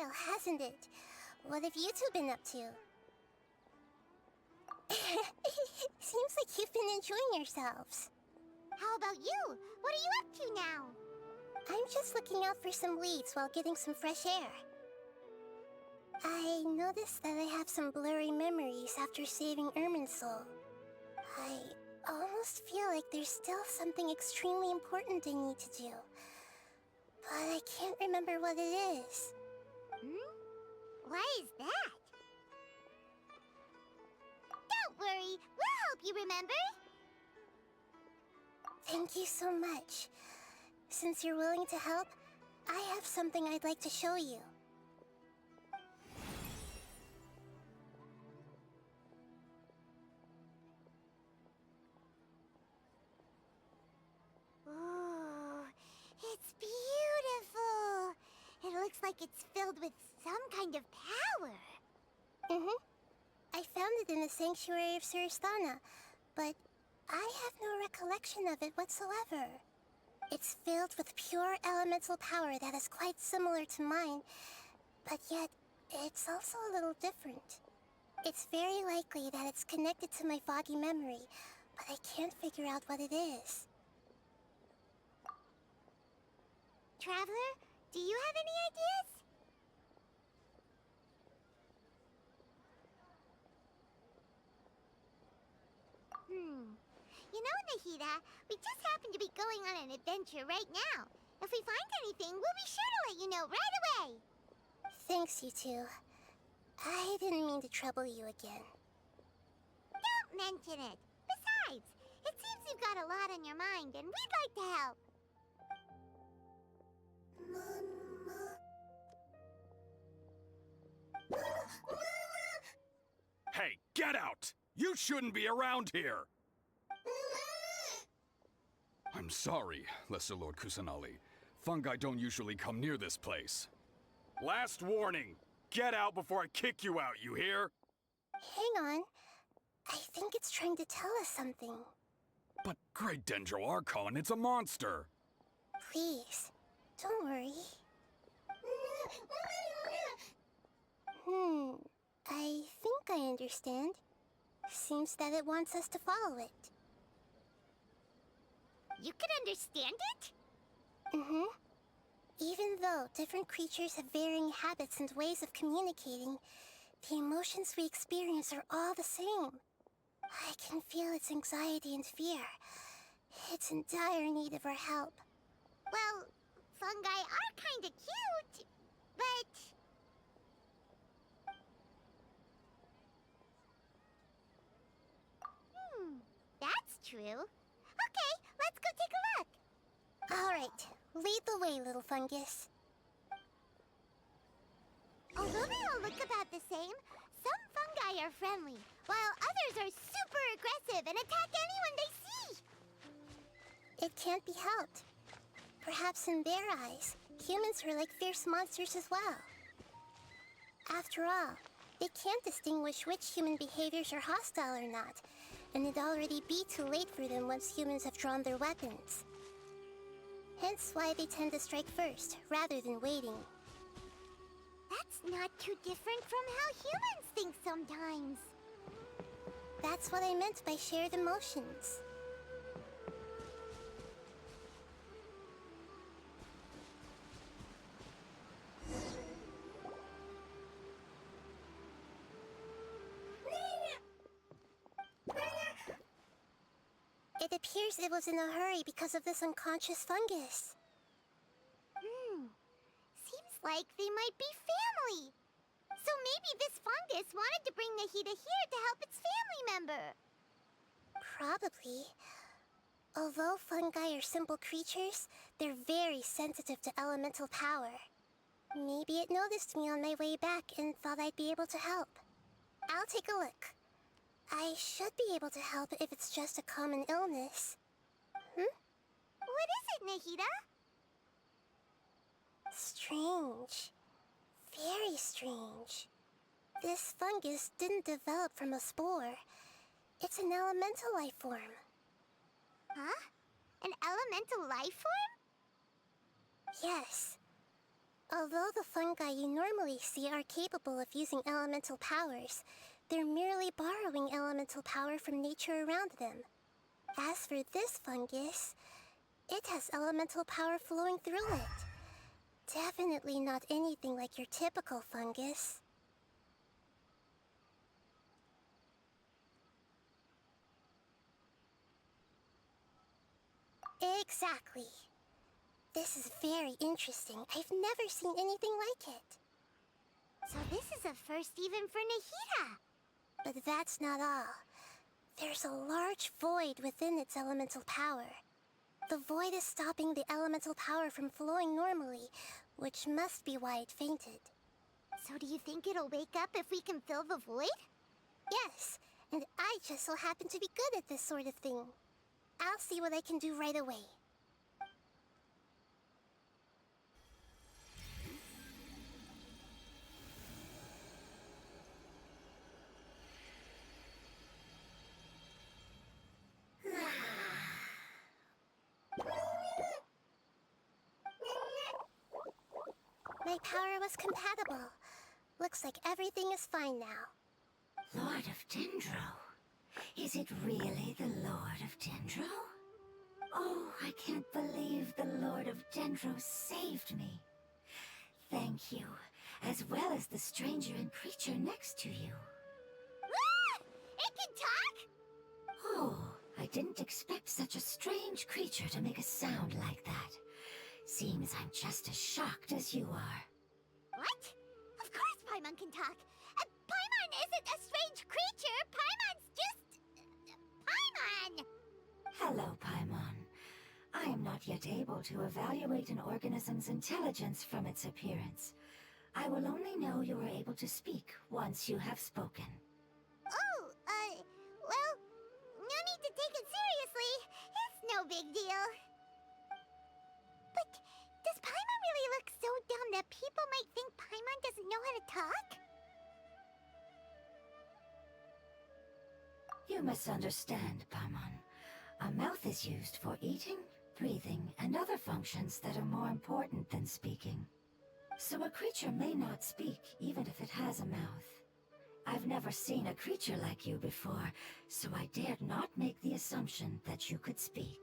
while, hasn't it? What have you two been up to? Seems like you've been enjoying yourselves. How about you? What are you up to now? I'm just looking out for some leads while getting some fresh air. I noticed that I have some blurry memories after saving Irminsul. I almost feel like there's still something extremely important I need to do. But I can't remember what it is. Why is that? Don't worry, we'll help you remember. Thank you so much. Since you're willing to help, I have something I'd like to show you. Ooh, it's beautiful. It looks like it's filled with some kind of power. I found it in the sanctuary of Suristana, but I have no recollection of it whatsoever. It's filled with pure elemental power that is quite similar to mine, but yet it's also a little different. It's very likely that it's connected to my foggy memory, but I can't figure out what it is. Traveler, do you have any ideas? You know, Nahida, we just happen to be going on an adventure right now. If we find anything, we'll be sure to let you know right away. Thanks, you two. I didn't mean to trouble you again. Don't mention it. Besides, it seems you've got a lot on your mind, and we'd like to help. Hey, get out! You shouldn't be around here! I'm sorry, Lesser Lord Kusanali. Fungi don't usually come near this place. Last warning! Get out before I kick you out, you hear? Hang on. I think it's trying to tell us something. But Great Dendro Archon, it's a monster! Please, don't worry. I think I understand. Seems that it wants us to follow it. You can understand it? Even though different creatures have varying habits and ways of communicating, the emotions we experience are all the same. I can feel its anxiety and fear. It's in dire need of our help. Well, fungi are kinda cute, but... that's true. Okay, let's go take a look. All right, lead the way, little fungus. Although they all look about the same, some fungi are friendly, while others are super aggressive and attack anyone they see. It can't be helped. Perhaps in their eyes, humans are like fierce monsters as well. After all, they can't distinguish which human behaviors are hostile or not, and it'd already be too late for them once humans have drawn their weapons. Hence why they tend to strike first, rather than waiting. That's not too different from how humans think sometimes. That's what I meant by shared emotions. It appears it was in a hurry because of this unconscious fungus. Seems like they might be family. So maybe this fungus wanted to bring Nahida here to help its family member. Probably. Although fungi are simple creatures, they're very sensitive to elemental power. Maybe it noticed me on my way back and thought I'd be able to help. I'll take a look. I should be able to help if it's just a common illness. What is it, Nahida? Strange. Very strange. This fungus didn't develop from a spore. It's an elemental life form. Huh? An elemental life form? Yes. Although the fungi you normally see are capable of using elemental powers, they're merely borrowing elemental power from nature around them. As for this fungus, it has elemental power flowing through it. Definitely not anything like your typical fungus. Exactly. This is very interesting. I've never seen anything like it. So this is a first even for Nahida. But that's not all. There's a large void within its elemental power. The void is stopping the elemental power from flowing normally, which must be why it fainted. So do you think it'll wake up if we can fill the void? Yes, and I just so happen to be good at this sort of thing. I'll see what I can do right away. My power was compatible. Looks like everything is fine now. Lord of Dendro? Is it really the Lord of Dendro? Oh, I can't believe the Lord of Dendro saved me. Thank you, as well as the stranger and creature next to you. Ah! It can talk? Oh, I didn't expect such a strange creature to make a sound like that. Seems I'm just as shocked as you are. What? Of course Paimon can talk. Paimon isn't a strange creature. Paimon's just... Paimon! Hello, Paimon. I am not yet able to evaluate an organism's intelligence from its appearance. I will only know you are able to speak once you have spoken. Oh, well, no need to take it seriously. It's no big deal. But does Paimon really look so dumb that people might think Paimon doesn't know how to talk? You misunderstand, Paimon. A mouth is used for eating, breathing, and other functions that are more important than speaking. So a creature may not speak, even if it has a mouth. I've never seen a creature like you before, so I dared not make the assumption that you could speak.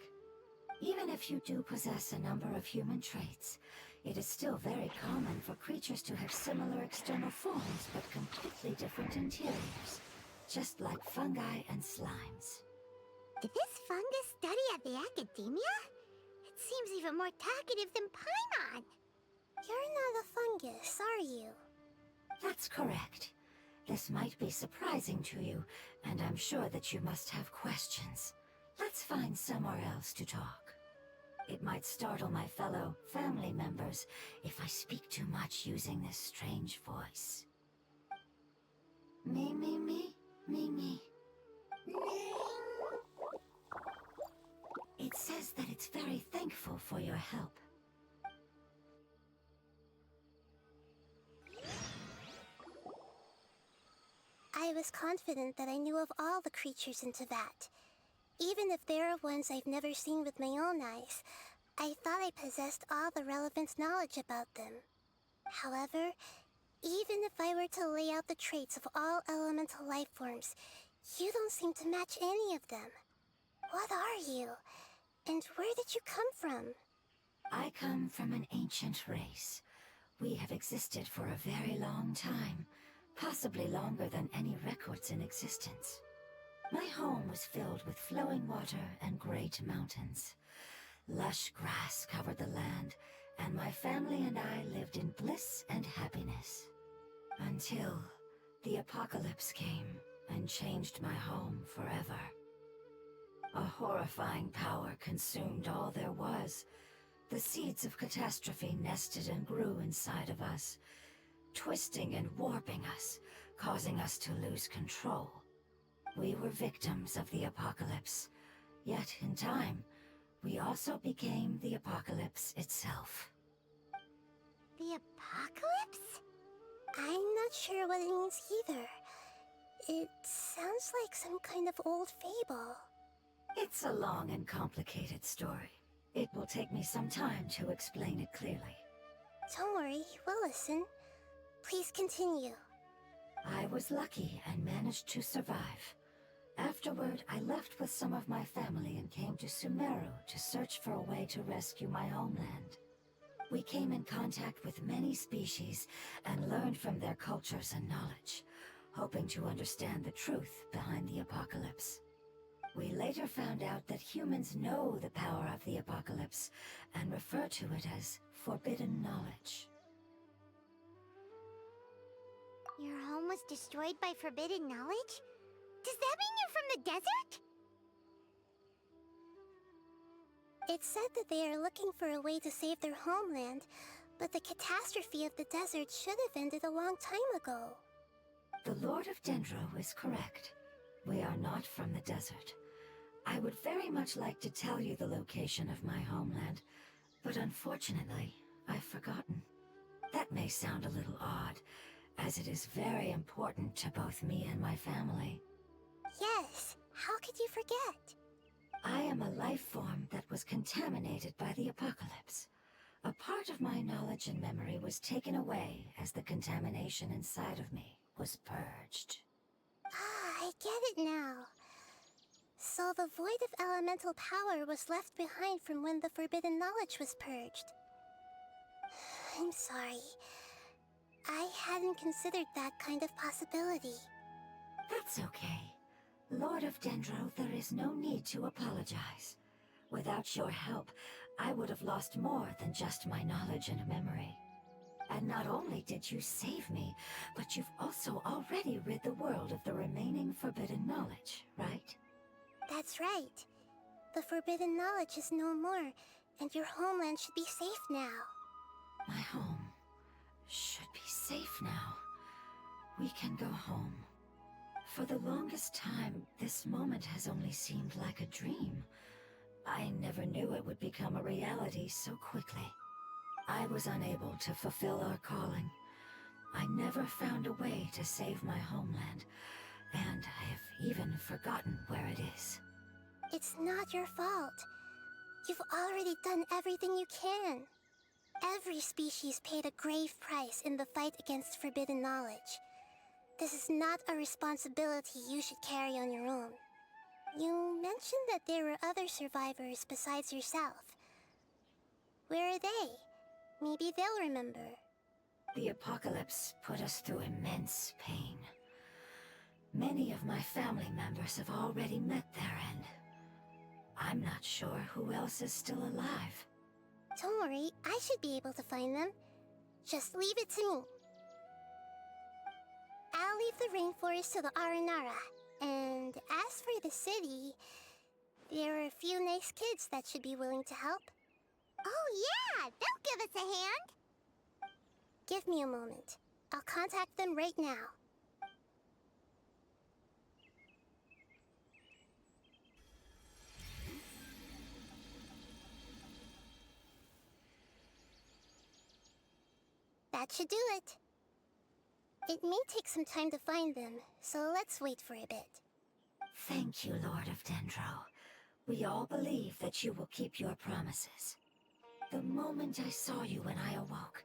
Even if you do possess a number of human traits, it is still very common for creatures to have similar external forms but completely different interiors, just like fungi and slimes. Did this fungus study at the academia? It seems even more talkative than Paimon. You're not a fungus, are you? That's correct. This might be surprising to you, and I'm sure that you must have questions. Let's find somewhere else to talk. It might startle my fellow family members if I speak too much using this strange voice. Me, me, me, me, me. It says that it's very thankful for your help. I was confident that I knew of all the creatures in Teyvat. Even if there are ones I've never seen with my own eyes, I thought I possessed all the relevant knowledge about them. However, even if I were to lay out the traits of all elemental life forms, you don't seem to match any of them. What are you? And where did you come from? I come from an ancient race. We have existed for a very long time, possibly longer than any records in existence. My home was filled with flowing water and great mountains. Lush grass covered the land, and my family and I lived in bliss and happiness. Until the apocalypse came and changed my home forever. A horrifying power consumed all there was. The seeds of catastrophe nested and grew inside of us, twisting and warping us, causing us to lose control. We were victims of the apocalypse, yet in time, we also became the apocalypse itself. The apocalypse? I'm not sure what it means either. It sounds like some kind of old fable. It's a long and complicated story. It will take me some time to explain it clearly. Don't worry, we'll listen. Please continue. I was lucky and managed to survive. Afterward, I left with some of my family and came to Sumeru to search for a way to rescue my homeland. We came in contact with many species and learned from their cultures and knowledge, hoping to understand the truth behind the apocalypse. We later found out that humans know the power of the apocalypse and refer to it as forbidden knowledge. Your home was destroyed by forbidden knowledge? Does that mean you're from the desert? It's said that they are looking for a way to save their homeland, but the catastrophe of the desert should have ended a long time ago. The Lord of Dendro is correct. We are not from the desert. I would very much like to tell you the location of my homeland, but unfortunately, I've forgotten. That may sound a little odd, as it is very important to both me and my family. Yes, how could you forget? I am a life form that was contaminated by the apocalypse. A part of my knowledge and memory was taken away as the contamination inside of me was purged. Ah, I get it now. So the void of elemental power was left behind from when the forbidden knowledge was purged. I'm sorry. I hadn't considered that kind of possibility. That's okay. Lord of Dendro, there is no need to apologize. Without your help, I would have lost more than just my knowledge and memory. And not only did you save me, but you've also already rid the world of the remaining forbidden knowledge, right? That's right. The forbidden knowledge is no more, and your homeland should be safe now. My home should be safe now. We can go home. For the longest time, this moment has only seemed like a dream. I never knew it would become a reality so quickly. I was unable to fulfill our calling. I never found a way to save my homeland, and I have even forgotten where it is. It's not your fault. You've already done everything you can. Every species paid a grave price in the fight against forbidden knowledge. This is not a responsibility you should carry on your own. You mentioned that there were other survivors besides yourself. Where are they? Maybe they'll remember. The apocalypse put us through immense pain. Many of my family members have already met their end. I'm not sure who else is still alive. Don't worry, I should be able to find them. Just leave it to me. I'll leave the rainforest to the Aranara. And as for the city, there are a few nice kids that should be willing to help. Oh yeah, they'll give us a hand. Give me a moment. I'll contact them right now. That should do it. It may take some time to find them, so let's wait for a bit. Thank you, Lord of Dendro. We all believe that you will keep your promises. The moment I saw you when I awoke,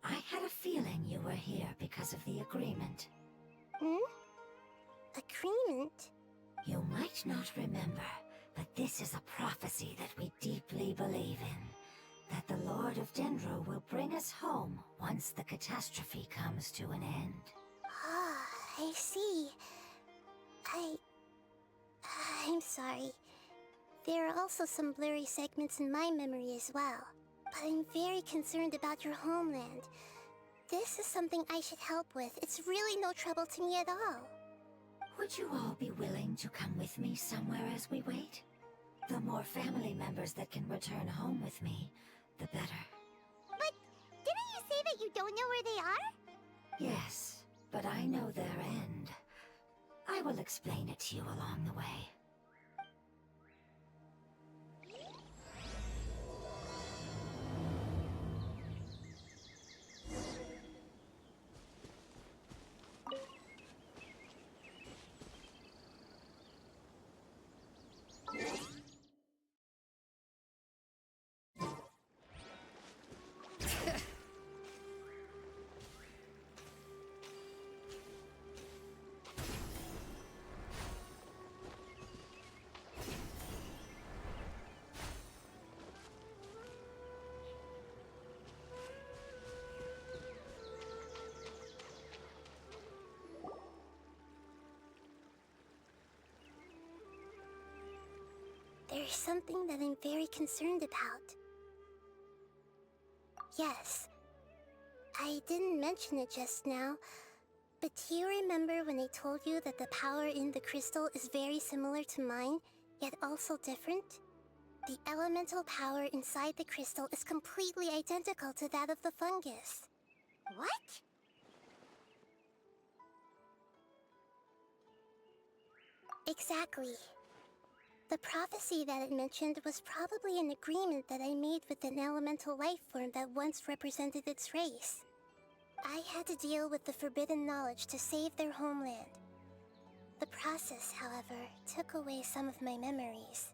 I had a feeling you were here because of the agreement. Agreement? You might not remember, but this is a prophecy that we deeply believe in. That the Lord of Dendro will bring us home once the catastrophe comes to an end. Ah, I see. I'm sorry. There are also some blurry segments in my memory as well. But I'm very concerned about your homeland. This is something I should help with. It's really no trouble to me at all. Would you all be willing to come with me somewhere as we wait? The more family members that can return home with me, the better. But didn't you say that you don't know where they are? Yes, but I know their end. I will explain it to you along the way. There's something that I'm very concerned about. Yes, I didn't mention it just now, but do you remember when I told you that the power in the crystal is very similar to mine, yet also different? The elemental power inside the crystal is completely identical to that of the fungus. What? Exactly. The prophecy that it mentioned was probably an agreement that I made with an elemental life form that once represented its race. I had to deal with the forbidden knowledge to save their homeland. The process, however, took away some of my memories.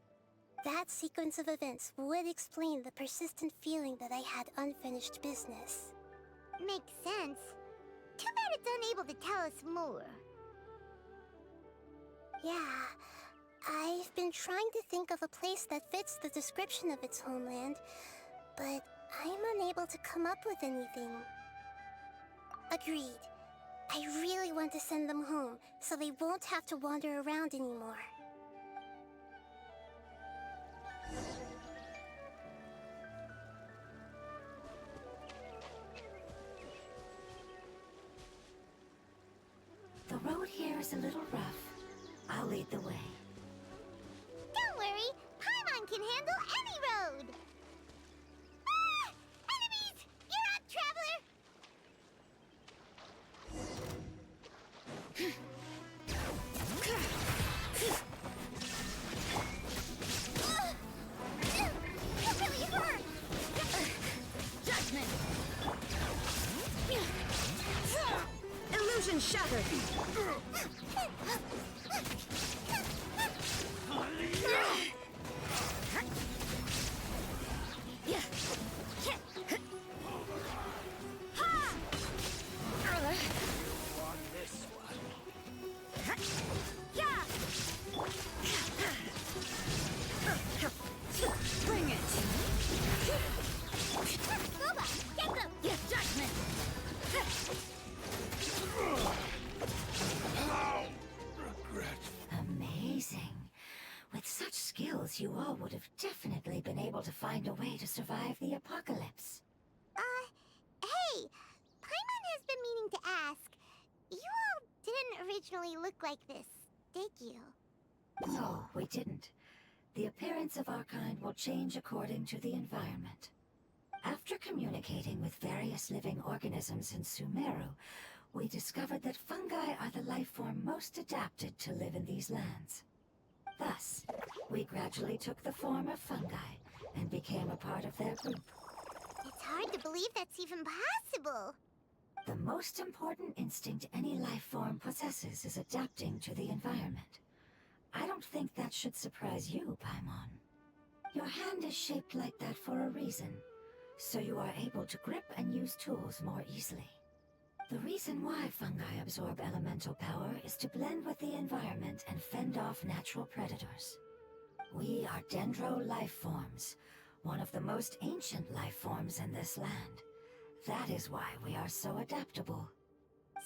That sequence of events would explain the persistent feeling that I had unfinished business. Makes sense. Too bad it's unable to tell us more. Yeah, I've been trying to think of a place that fits the description of its homeland, but I'm unable to come up with anything. Agreed. I really want to send them home, so they won't have to wander around anymore. The road here is a little rough. I'll lead the way. Don't worry, Paimon can handle any road! Ah! Enemies! You're up, traveler! That really hurt! Judgment! Illusion shattered! Bring it! Boba, get them! Judgment! Amazing. With such skills, you all would have definitely been able to find a way to survive the apocalypse. Hey! Paimon has been meaning to ask. You all didn't originally look like this, did you? No, we didn't. The appearance of our kind will change according to the environment. After communicating with various living organisms in Sumeru, we discovered that fungi are the life form most adapted to live in these lands. Thus, we gradually took the form of fungi and became a part of their group. It's hard to believe that's even possible. The most important instinct any life form possesses is adapting to the environment. I don't think that should surprise you, Paimon. Your hand is shaped like that for a reason, so you are able to grip and use tools more easily. The reason why fungi absorb elemental power is to blend with the environment and fend off natural predators. We are dendro life forms, one of the most ancient life forms in this land. That is why we are so adaptable.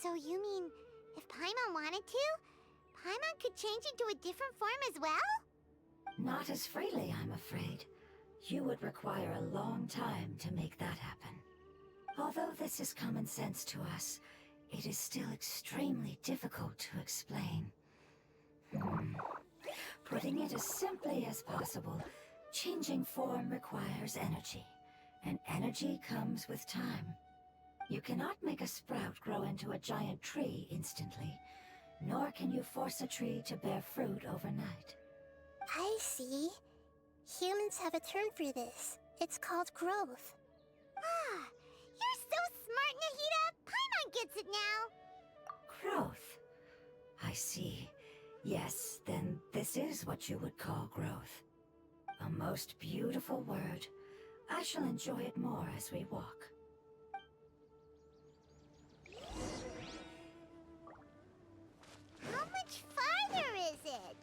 So you mean, if Paimon wanted to, Paimon could change into a different form as well? Not as freely, I'm afraid. You would require a long time to make that happen. Although this is common sense to us, it is still extremely difficult to explain. Putting it as simply as possible, changing form requires energy, and energy comes with time. You cannot make a sprout grow into a giant tree instantly, nor can you force a tree to bear fruit overnight. I see. Humans have a term for this. It's called growth. Ah, you're so smart, Nahida! Paimon gets it now! Growth. I see. Yes, then this is what you would call growth. A most beautiful word. I shall enjoy it more as we walk. How much farther is it?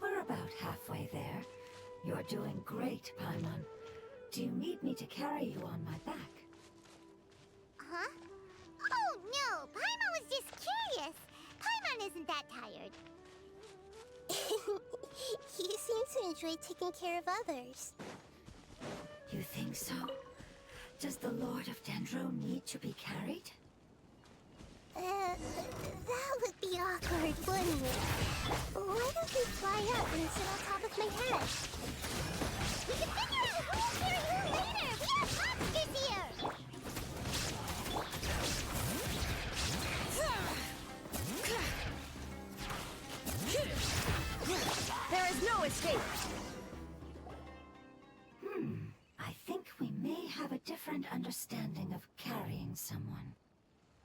We're about halfway there. You're doing great, Paimon. Do you need me to carry you on my back? Huh? Oh, no! Paimon was just curious! Paimon isn't that tired. He's seem to enjoy taking care of others. You think so? Does the Lord of Dendro need to be carried? That would be awkward, wouldn't it? Why don't you fly up and sit on top of my head? We can figure out who's here later! We have monsters here! There is no escape! I think we may have a different understanding of carrying someone.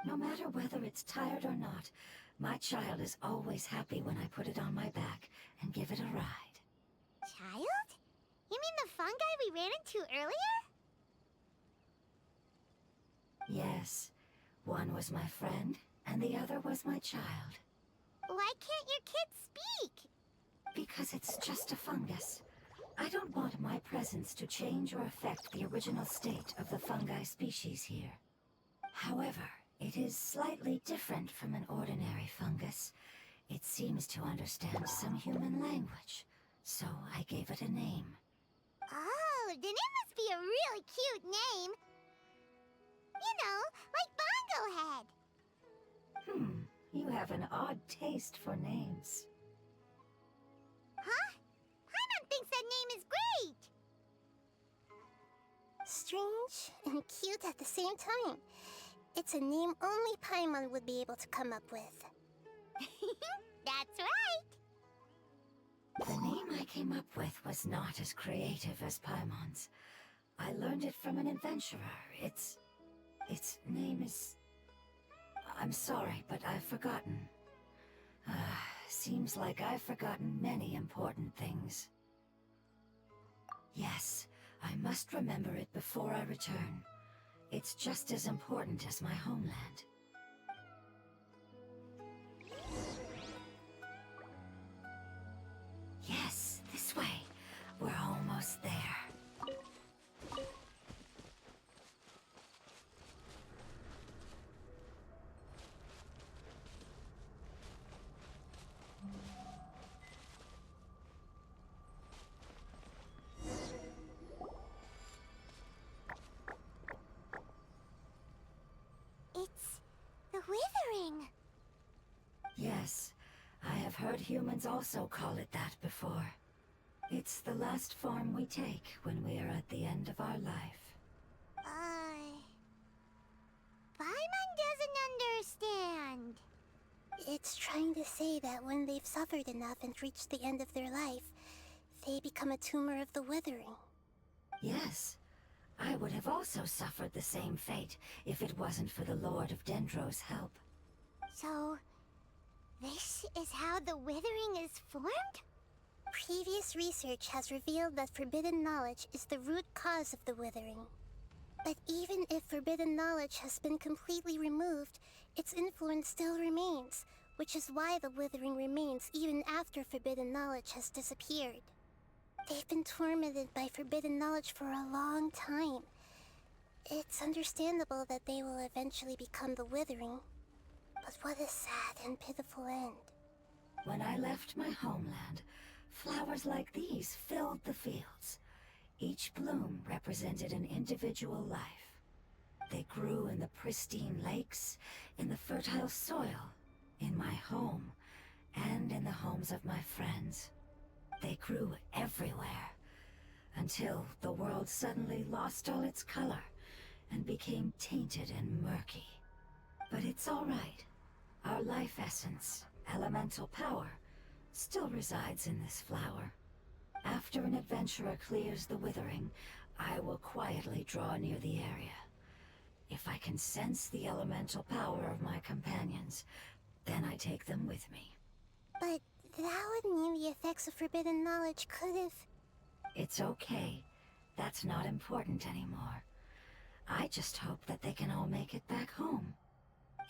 No matter whether it's tired or not, my child is always happy when I put it on my back and give it a ride. Child? You mean the fungi we ran into earlier? Yes, one was my friend, and the other was my child. Why can't your kid speak? Because it's just a fungus. I don't want my presence to change or affect the original state of the fungi species here. However, it is slightly different from an ordinary fungus. It seems to understand some human language, so I gave it a name. Oh, then it must be a really cute name. You know, like Bongo Head. You have an odd taste for names. Huh? Paimon thinks that name is great. Strange and cute at the same time. It's a name only Paimon would be able to come up with. That's right. The name I came up with was not as creative as Paimon's. I learned it from an adventurer. Its name is... I'm sorry, but I've forgotten. Seems like I've forgotten many important things. Yes, I must remember it before I return. It's just as important as my homeland. Yes, this way. We're almost there. It's the Withering. Yes, I have heard humans also call it that before. It's the last form we take when we are at the end of our life. Paimon doesn't understand. It's trying to say that when they've suffered enough and reached the end of their life, they become a tumor of the Withering. Yes, I would have also suffered the same fate if it wasn't for the Lord of Dendro's help. So, this is how the Withering is formed? Previous research has revealed that forbidden knowledge is the root cause of the Withering. But even if forbidden knowledge has been completely removed, its influence still remains, which is why the Withering remains even after forbidden knowledge has disappeared. They've been tormented by forbidden knowledge for a long time. It's understandable that they will eventually become the Withering. But what a sad and pitiful end. When I left my homeland, flowers like these filled the fields. Each bloom represented an individual life. They grew in the pristine lakes, in the fertile soil, in my home, and in the homes of my friends. They grew everywhere, until the world suddenly lost all its color and became tainted and murky. But it's all right. Our life essence, elemental power, still resides in this flower. After an adventurer clears the Withering, I will quietly draw near the area. If I can sense the elemental power of my companions, then I take them with me. But that would mean the effects of forbidden knowledge could have... It's okay. That's not important anymore. I just hope that they can all make it back home.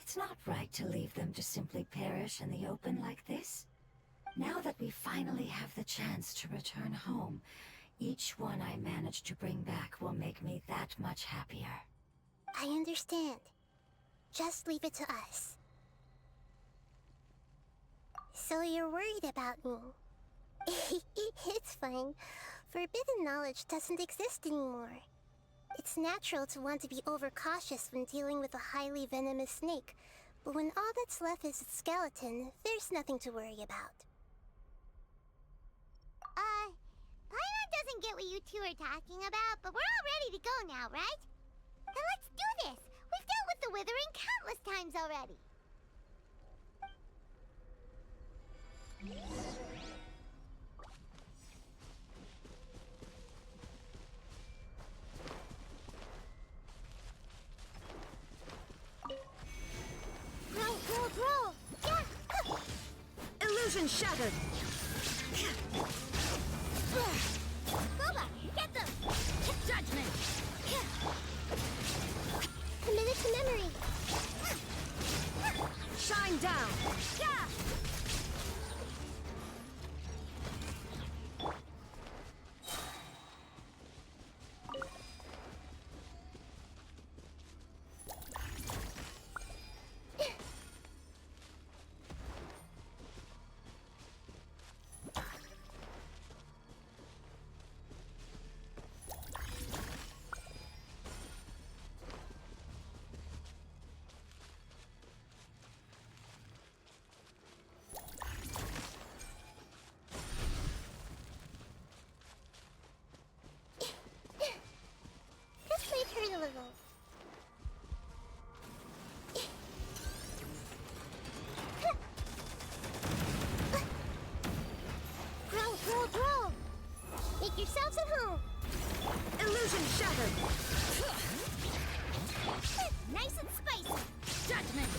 It's not right to leave them to simply perish in the open like this. Now that we finally have the chance to return home, each one I manage to bring back will make me that much happier. I understand. Just leave it to us. So you're worried about me? It's fine. Forbidden knowledge doesn't exist anymore. It's natural to want to be overcautious when dealing with a highly venomous snake, but when all that's left is its skeleton, there's nothing to worry about. Paimon doesn't get what you two are talking about, but we're all ready to go now, right? Then let's do this! We've dealt with the Withering countless times already! Roll! Yeah! Illusion shattered! Boba, get them! Judgment! Commit to memory! Shine down! Yeah! This might hurt a little. Grow! Make yourselves at home! Illusion shattered! Nice and spicy! Judgment!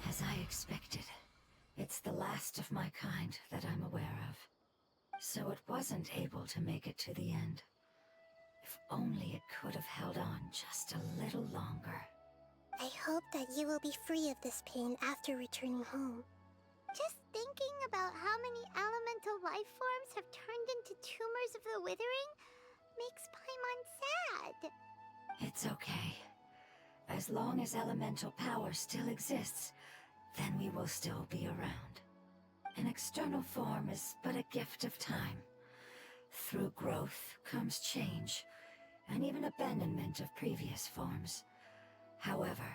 As I expected, it's the last of my kind that I'm aware of. So it wasn't able to make it to the end. If only it could have held on just a little longer. I hope that you will be free of this pain after returning home. Just thinking about how many elemental life forms have turned into tumors of the Withering makes Paimon sad. It's okay. As long as elemental power still exists, then we will still be around. An external form is but a gift of time. Through growth comes change, and even abandonment of previous forms. However,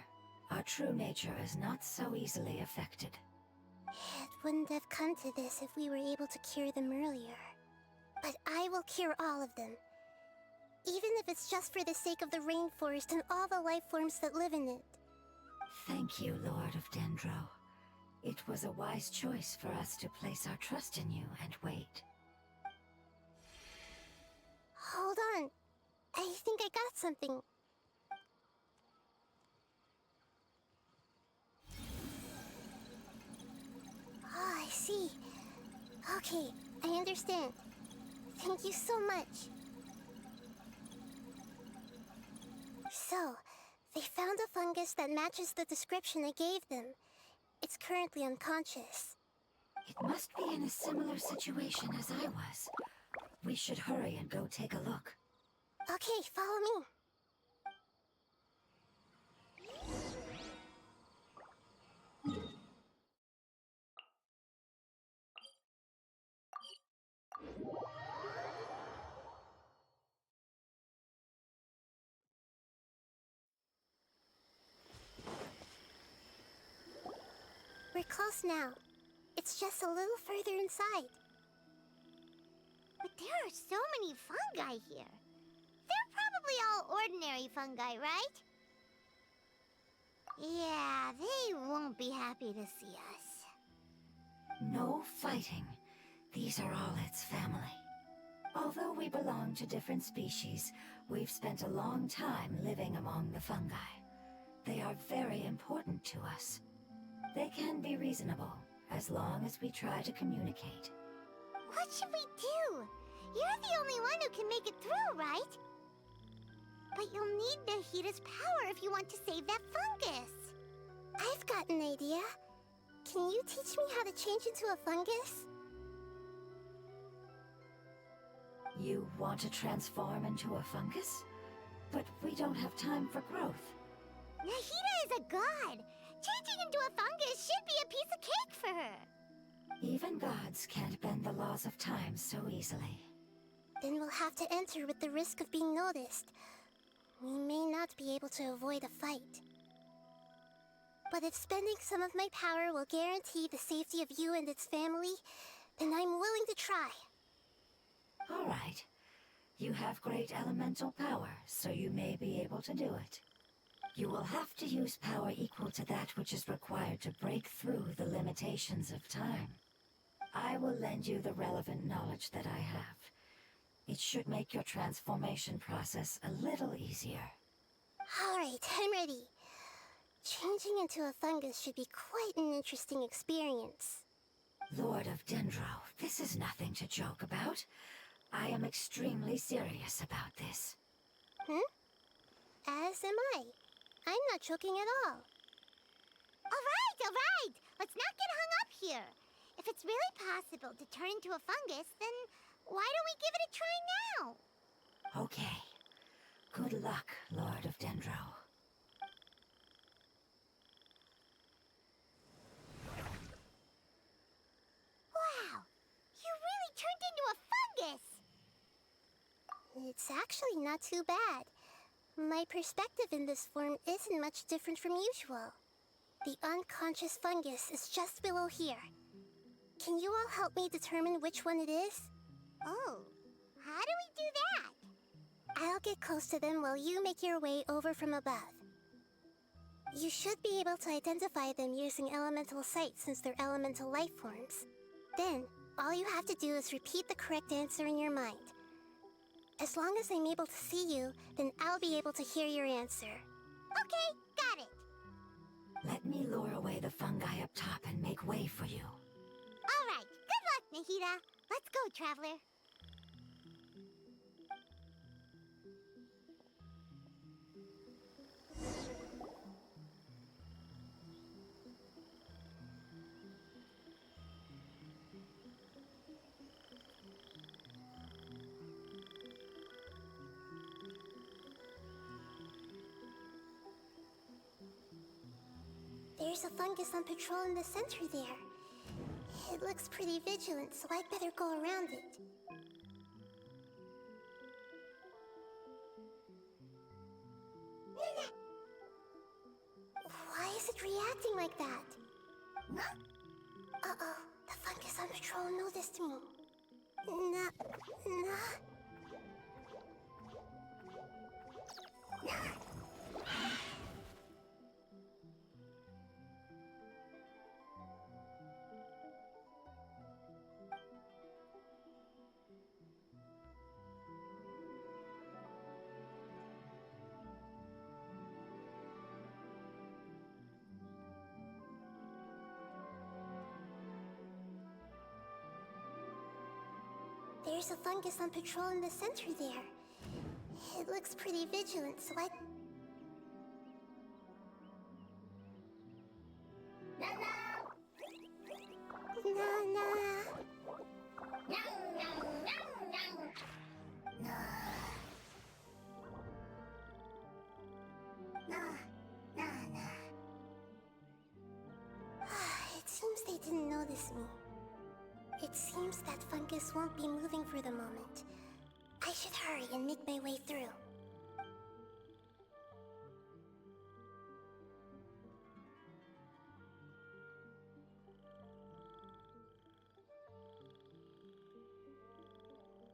our true nature is not so easily affected. It wouldn't have come to this if we were able to cure them earlier. But I will cure all of them. Even if it's just for the sake of the rainforest and all the life forms that live in it. Thank you, Lord of Dendro. It was a wise choice for us to place our trust in you and wait. Hold on. I think I got something. Oh, I see. Okay, I understand. Thank you so much. So, they found a fungus that matches the description I gave them. It's currently unconscious. It must be in a similar situation as I was. We should hurry and go take a look. Okay, follow me. We're close now. It's just a little further inside. But there are so many fungi here. They're probably all ordinary fungi, right? Yeah, they won't be happy to see us. No fighting. These are all its family. Although we belong to different species, we've spent a long time living among the fungi. They are very important to us. They can be reasonable, as long as we try to communicate. What should we do? You're the only one who can make it through, right? But you'll need Nahida's power if you want to save that fungus. I've got an idea. Can you teach me how to change into a fungus? You want to transform into a fungus? But we don't have time for growth. Nahida is a god. Changing into a fungus should be a piece of cake for her. Even gods can't bend the laws of time so easily. Then we'll have to enter with the risk of being noticed. We may not be able to avoid a fight. But if spending some of my power will guarantee the safety of you and its family, then I'm willing to try. All right. You have great elemental power, so you may be able to do it. You will have to use power equal to that which is required to break through the limitations of time. I will lend you the relevant knowledge that I have. It should make your transformation process a little easier. Alright, I'm ready. Changing into a fungus should be quite an interesting experience. Lord of Dendro, this is nothing to joke about. I am extremely serious about this. As am I. I'm not joking at all. Alright! Let's not get hung up here. If it's really possible to turn into a fungus, then why don't we give it a try now? Okay. Good luck, Lord of Dendro. Wow! You really turned into a fungus! It's actually not too bad. My perspective in this form isn't much different from usual. The unconscious fungus is just below here. Can you all help me determine which one it is? Oh, how do we do that? I'll get close to them while you make your way over from above. You should be able to identify them using elemental sight since they're elemental life forms. Then, all you have to do is repeat the correct answer in your mind. As long as I'm able to see you, then I'll be able to hear your answer. Okay, got it. Let me lure away the fungi up top and make way for you. Alright, good luck, Nahida. Let's go, Traveler. There's a fungus on patrol in the center there. It looks pretty vigilant, so I'd better go around it. Why is it reacting like that? Uh-oh, the fungus on patrol noticed me. There's a fungus on patrol in the center there. It looks pretty vigilant, so I... It seems they didn't notice me. It seems that fungus won't be moving for the moment. I should hurry and make my way through.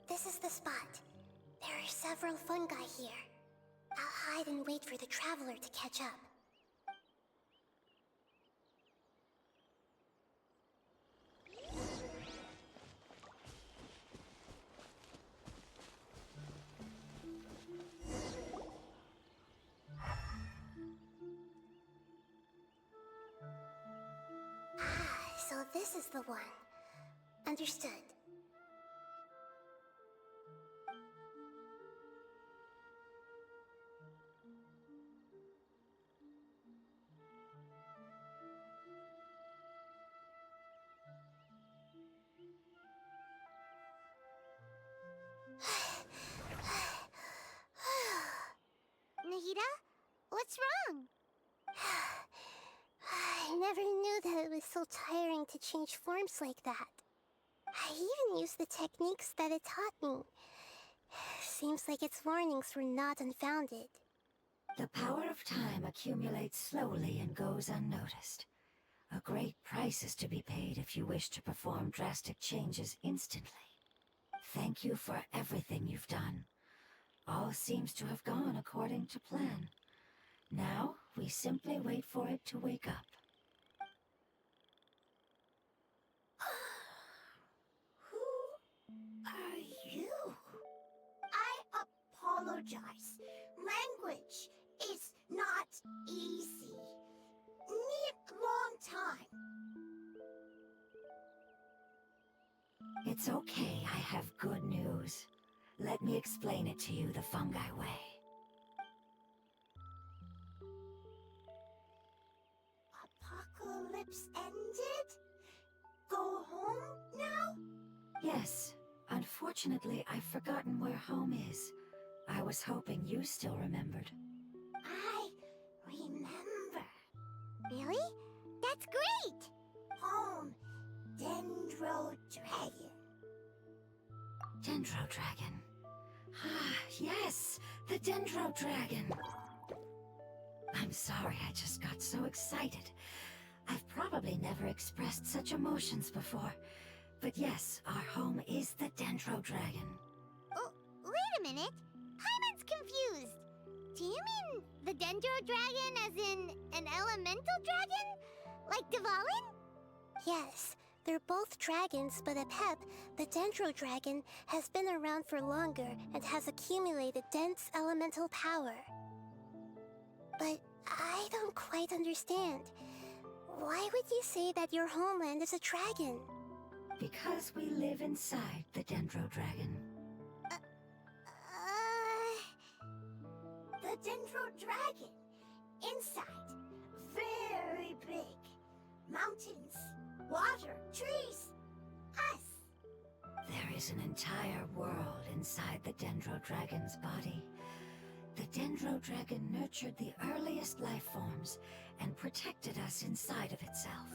This is the spot. There are several fungi here. I'll hide and wait for the traveler to catch up. So this is the one. Understood. What's wrong? I never knew that it was so tiring to change forms like that. I even used the techniques that it taught me. Seems like its warnings were not unfounded. The power of time accumulates slowly and goes unnoticed. A great price is to be paid if you wish to perform drastic changes instantly. Thank you for everything you've done. All seems to have gone according to plan. Now, we simply wait for it to wake up. Who are you? I apologize. Language is not easy. Need long time. It's okay, I have good news. Let me explain it to you the fungi way. Apocalypse ended? Go home now? Yes. Unfortunately, I've forgotten where home is. I was hoping you still remembered. I remember. Really? That's great! Home, Dendro Dragon. Dendro Dragon. Ah, yes! The Dendro Dragon! I'm sorry, I just got so excited. I've probably never expressed such emotions before. But yes, our home is the Dendro Dragon. Oh, wait a minute. Paimon's confused. Do you mean the Dendro Dragon as in an elemental dragon? Like Dvalin? Yes, they're both dragons, but Apep, the Dendro Dragon, has been around for longer and has accumulated dense elemental power. But I don't quite understand. Why would you say that your homeland is a dragon? Because we live inside the Dendro Dragon. The Dendro Dragon. Inside. Very big. Mountains, water, trees. Us. There is an entire world inside the Dendro Dragon's body. The Dendro Dragon nurtured the earliest life forms and protected us inside of itself.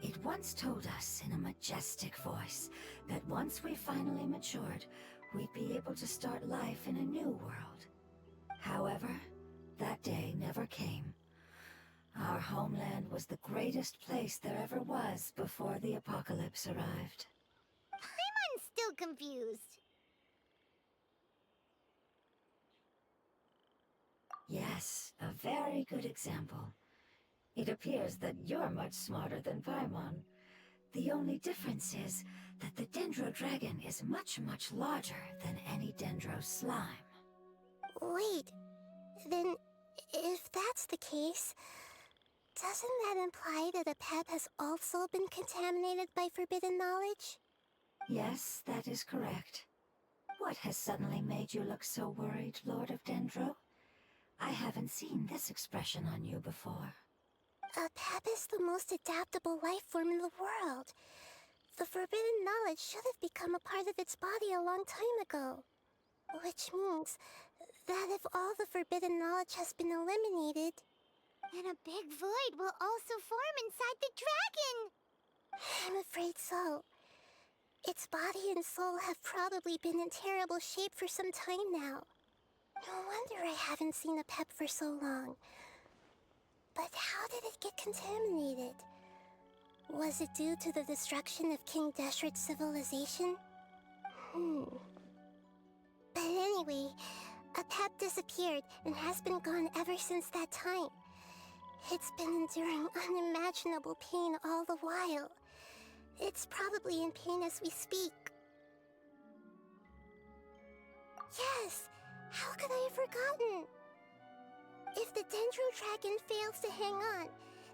It once told us in a majestic voice that once we finally matured, we'd be able to start life in a new world. However, that day never came. Our homeland was the greatest place there ever was before the apocalypse arrived. Paimon's still confused. Yes, a very good example. It appears that you're much smarter than Paimon. The only difference is that the Dendro Dragon is much, much larger than any Dendro slime. Wait, then if that's the case, doesn't that imply that Apep has also been contaminated by forbidden knowledge? Yes, that is correct. What has suddenly made you look so worried, Lord of Dendro? I haven't seen this expression on you before. Apep is the most adaptable life form in the world. The forbidden knowledge should have become a part of its body a long time ago. Which means that if all the forbidden knowledge has been eliminated, then a big void will also form inside the dragon! I'm afraid so. Its body and soul have probably been in terrible shape for some time now. No wonder I haven't seen Apep for so long. But how did it get contaminated? Was it due to the destruction of King Deshret's civilization? But anyway, Apep disappeared and has been gone ever since that time. It's been enduring unimaginable pain all the while. It's probably in pain as we speak. Yes! How could I have forgotten? If the Dendro Dragon fails to hang on,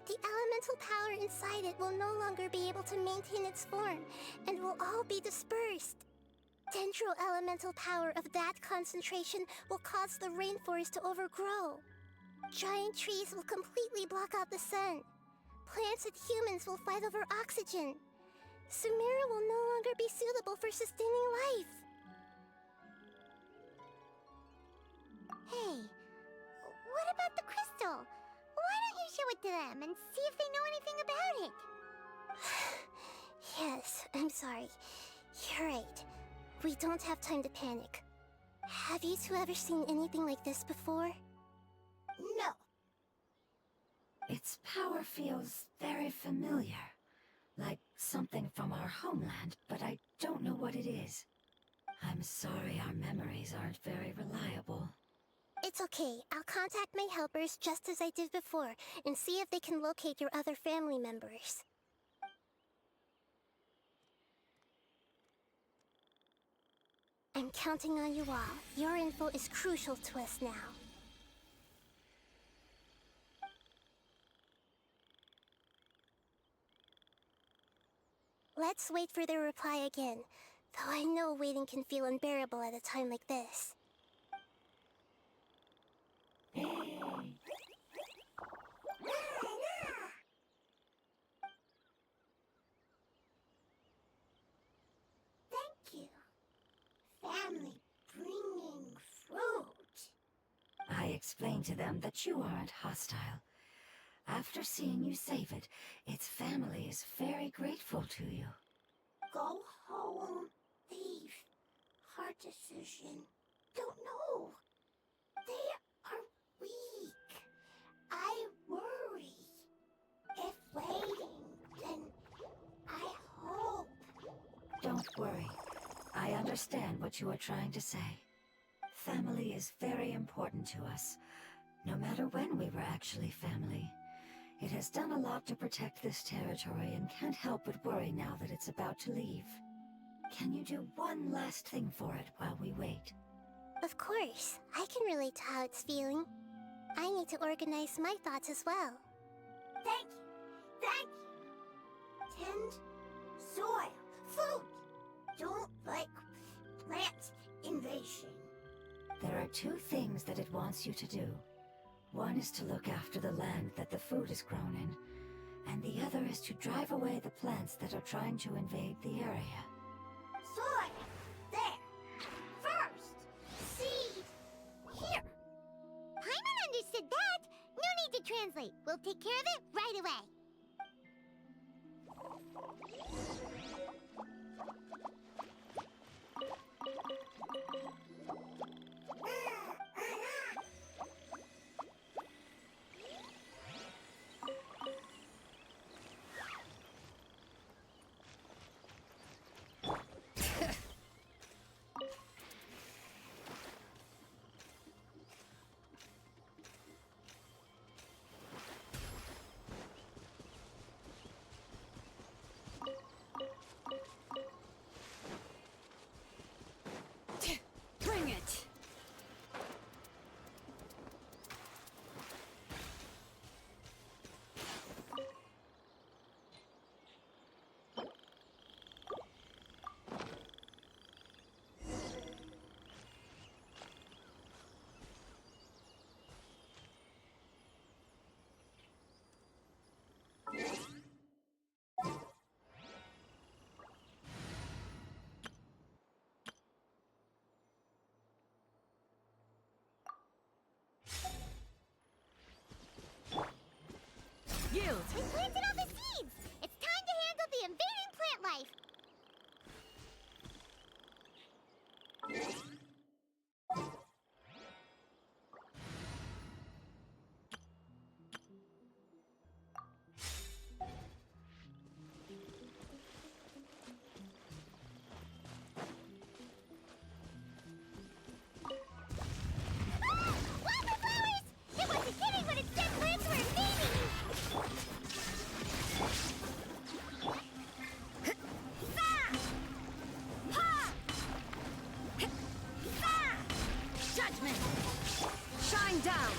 the elemental power inside it will no longer be able to maintain its form, and will all be dispersed. Dendro elemental power of that concentration will cause the rainforest to overgrow. Giant trees will completely block out the sun. Plants and humans will fight over oxygen. Sumeru will no longer be suitable for sustaining life. Hey, what about the crystal crystal. Why don't you show it to them and see if they know anything about it? Yes, I'm sorry. You're right. We don't have time to panic. Have you two ever seen anything like this before? No. Its power feels very familiar. Like something from our homeland, but I don't know what it is. I'm sorry our memories aren't very reliable. It's okay. I'll contact my helpers just as I did before and see if they can locate your other family members. I'm counting on you all. Your info is crucial to us now. Let's wait for their reply again, though I know waiting can feel unbearable at a time like this. Thank you. Family bringing fruit. I explained to them that you aren't hostile. After seeing you save it, its family is very grateful to you. Go home. Leave. Hard decision. Don't know. They are weak. I worry. If waiting, then I hope. Don't worry. I understand what you are trying to say. Family is very important to us, no matter when we were actually family. It has done a lot to protect this territory and can't help but worry now that it's about to leave. Can you do one last thing for it while we wait? Of course, I can relate to how it's feeling. I need to organize my thoughts as well. Thank you. Thank you. Tend soil. Food. Don't like plant invasion. There are two things that it wants you to do. One is to look after the land that the food is grown in, and the other is to drive away the plants that are trying to invade the area. Soil. There. First. Seed. Here. Paimon understood that. No need to translate. We'll take care of it right away. Bring it! Yield! We planted all the seeds! It's time to handle the invading plant life! Ah! Wildflowers! It wasn't kidding when it said plants were invading! Judgment! Shine down!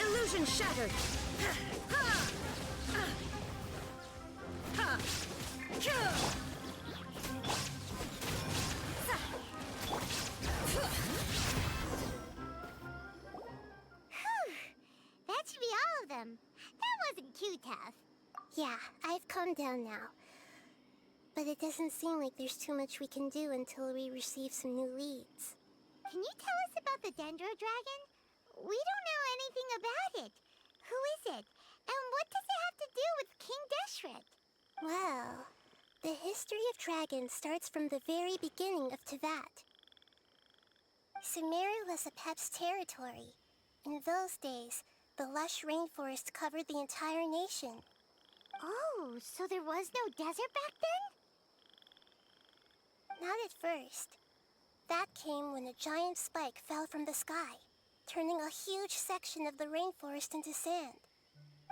Illusion shattered! That should be all of them. That wasn't too tough. Yeah, I've calmed down now. But it doesn't seem like there's too much we can do until we receive some new leads. Can you tell us about the Dendro Dragon? We don't know anything about it. Who is it? And what does it have to do with King Deshret? Well, the history of dragons starts from the very beginning of Teyvat. Sumeru was Apep's territory. In those days, the lush rainforest covered the entire nation. Oh, so there was no desert back then? Not at first. That came when a giant spike fell from the sky, turning a huge section of the rainforest into sand.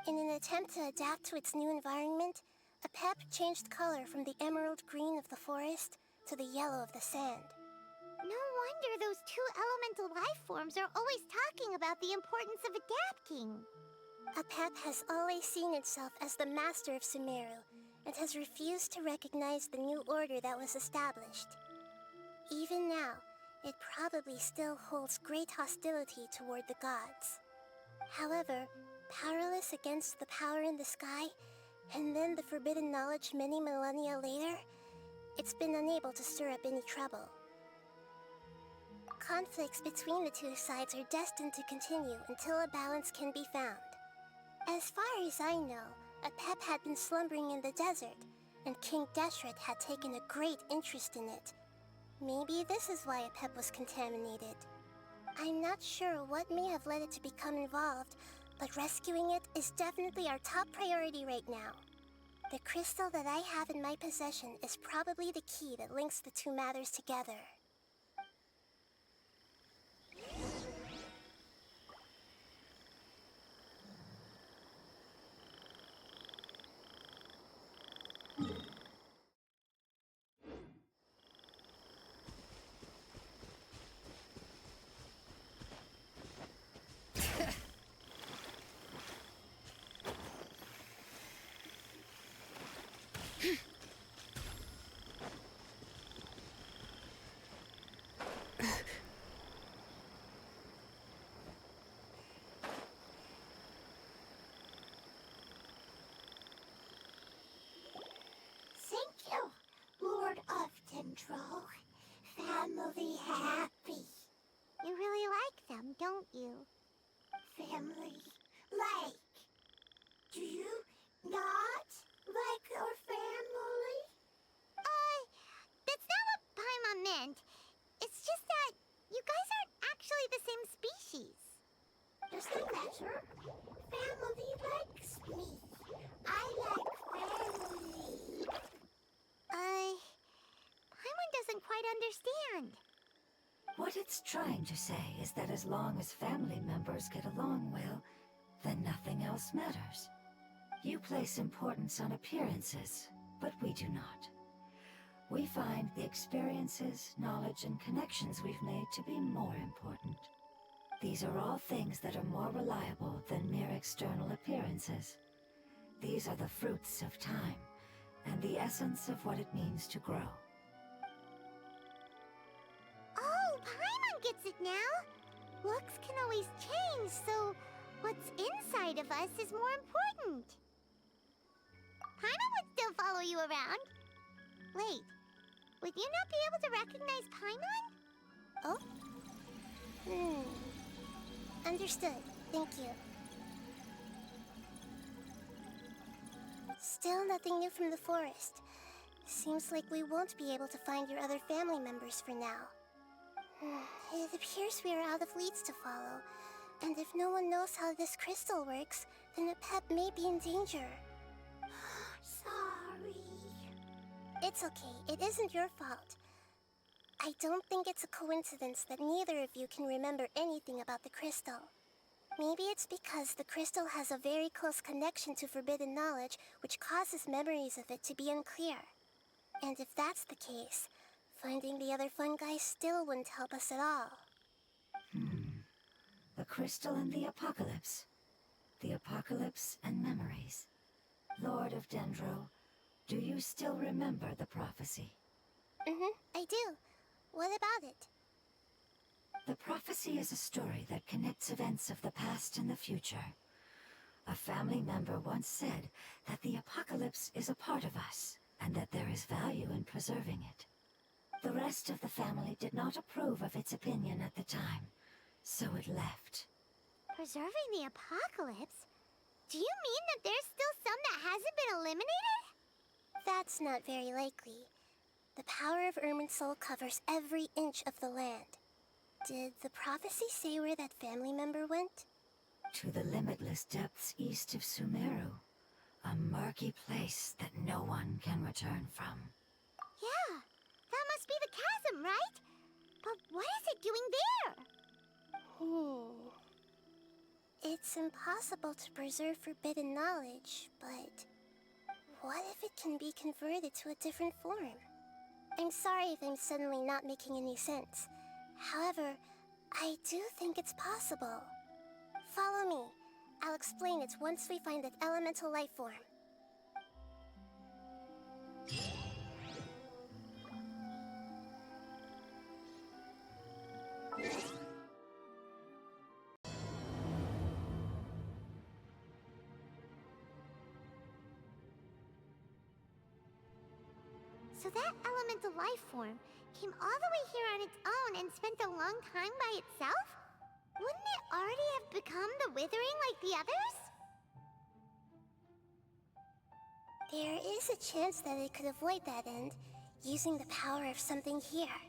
In an attempt to adapt to its new environment, Apep changed color from the emerald green of the forest to the yellow of the sand. No wonder those two elemental life forms are always talking about the importance of adapting. Apep has always seen itself as the master of Sumeru and has refused to recognize the new order that was established. Even now, it probably still holds great hostility toward the gods. However, powerless against the power in the sky, and then the forbidden knowledge many millennia later, it's been unable to stir up any trouble. Conflicts between the two sides are destined to continue until a balance can be found. As far as I know, Apep had been slumbering in the desert, and King Deshret had taken a great interest in it. Maybe this is why Apep was contaminated. I'm not sure what may have led it to become involved, but rescuing it is definitely our top priority right now. The crystal that I have in my possession is probably the key that links the two matters together. Thank you, Lord of Dendro. Family happy. You really like them, don't you? Family like. Do you not like your family? That's not what Paimon meant. It's just that you guys aren't actually the same species. Doesn't matter. Family likes me. I like family. Paimon doesn't quite understand. What it's trying to say is that as long as family members get along well, then nothing else matters. You place importance on appearances, but we do not. We find the experiences, knowledge, and connections we've made to be more important. These are all things that are more reliable than mere external appearances. These are the fruits of time, and the essence of what it means to grow. Oh, Paimon gets it now. Looks can always change, so what's inside of us is more important. Paimon would still follow you around. Wait, would you not be able to recognize Paimon? Oh? Understood. Thank you. Still nothing new from the forest. Seems like we won't be able to find your other family members for now. It appears we are out of leads to follow, and if no one knows how this crystal works, then Apep may be in danger. Sorry. It's okay, it isn't your fault. I don't think it's a coincidence that neither of you can remember anything about the crystal. Maybe it's because the crystal has a very close connection to forbidden knowledge, which causes memories of it to be unclear. And if that's the case, finding the other fungi still wouldn't help us at all. The crystal and the apocalypse. The apocalypse and memories. Lord of Dendro, do you still remember the prophecy? I do. What about it? The prophecy is a story that connects events of the past and the future. A family member once said that the apocalypse is a part of us, and that there is value in preserving it. The rest of the family did not approve of its opinion at the time, so it left. Preserving the apocalypse? Do you mean that there's still some that hasn't been eliminated? That's not very likely. The power of Irminsul covers every inch of the land. Did the prophecy say where that family member went? To the limitless depths east of Sumeru, a murky place that no one can return from. Yeah, that must be the chasm, right? But what is it doing there? It's impossible to preserve forbidden knowledge, but what if it can be converted to a different form? I'm sorry if I'm suddenly not making any sense. However, I do think it's possible. Follow me. I'll explain it once we find that elemental life form. So that elemental life form came all the way here on its own and spent a long time by itself? Wouldn't it already have become the Withering like the others? There is a chance that it could avoid that end, using the power of something here.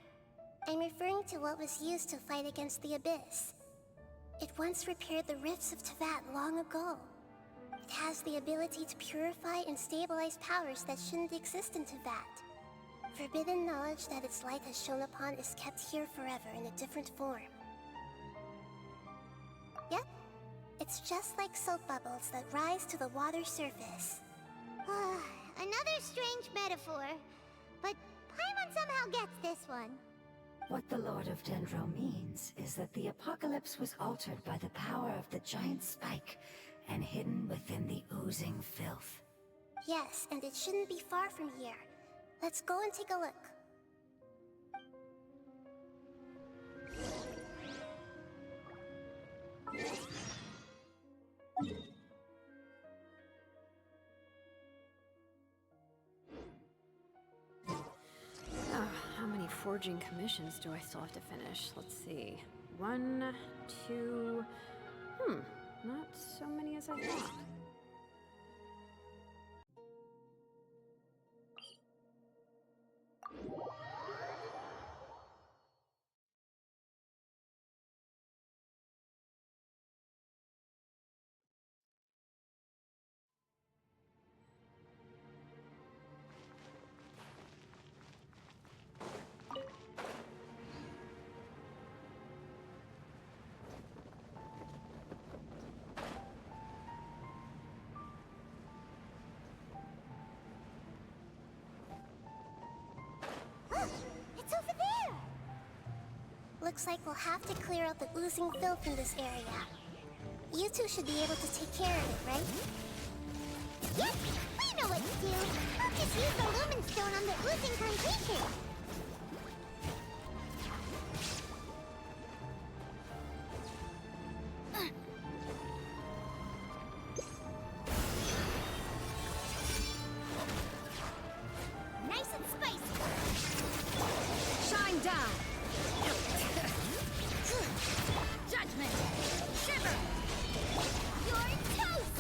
I'm referring to what was used to fight against the Abyss. It once repaired the rifts of Teyvat long ago. It has the ability to purify and stabilize powers that shouldn't exist in Teyvat. Forbidden knowledge that its light has shone upon is kept here forever in a different form. Yep, it's just like soap bubbles that rise to the water surface. Another strange metaphor, but Paimon somehow gets this one. What the Lord of Dendro means is that the apocalypse was altered by the power of the giant spike and hidden within the oozing filth. Yes, and it shouldn't be far from here. Let's go and take a look. How many forging commissions do I still have to finish? Let's see. 1, 2... not so many as I thought. It's over there! Looks like we'll have to clear out the oozing filth in this area. You two should be able to take care of it, right? Yep, we know what to do. I'll just use the Lumen Stone on the oozing concretion. Nice and spicy. Shine down! Judgment! Shiver! You're toast!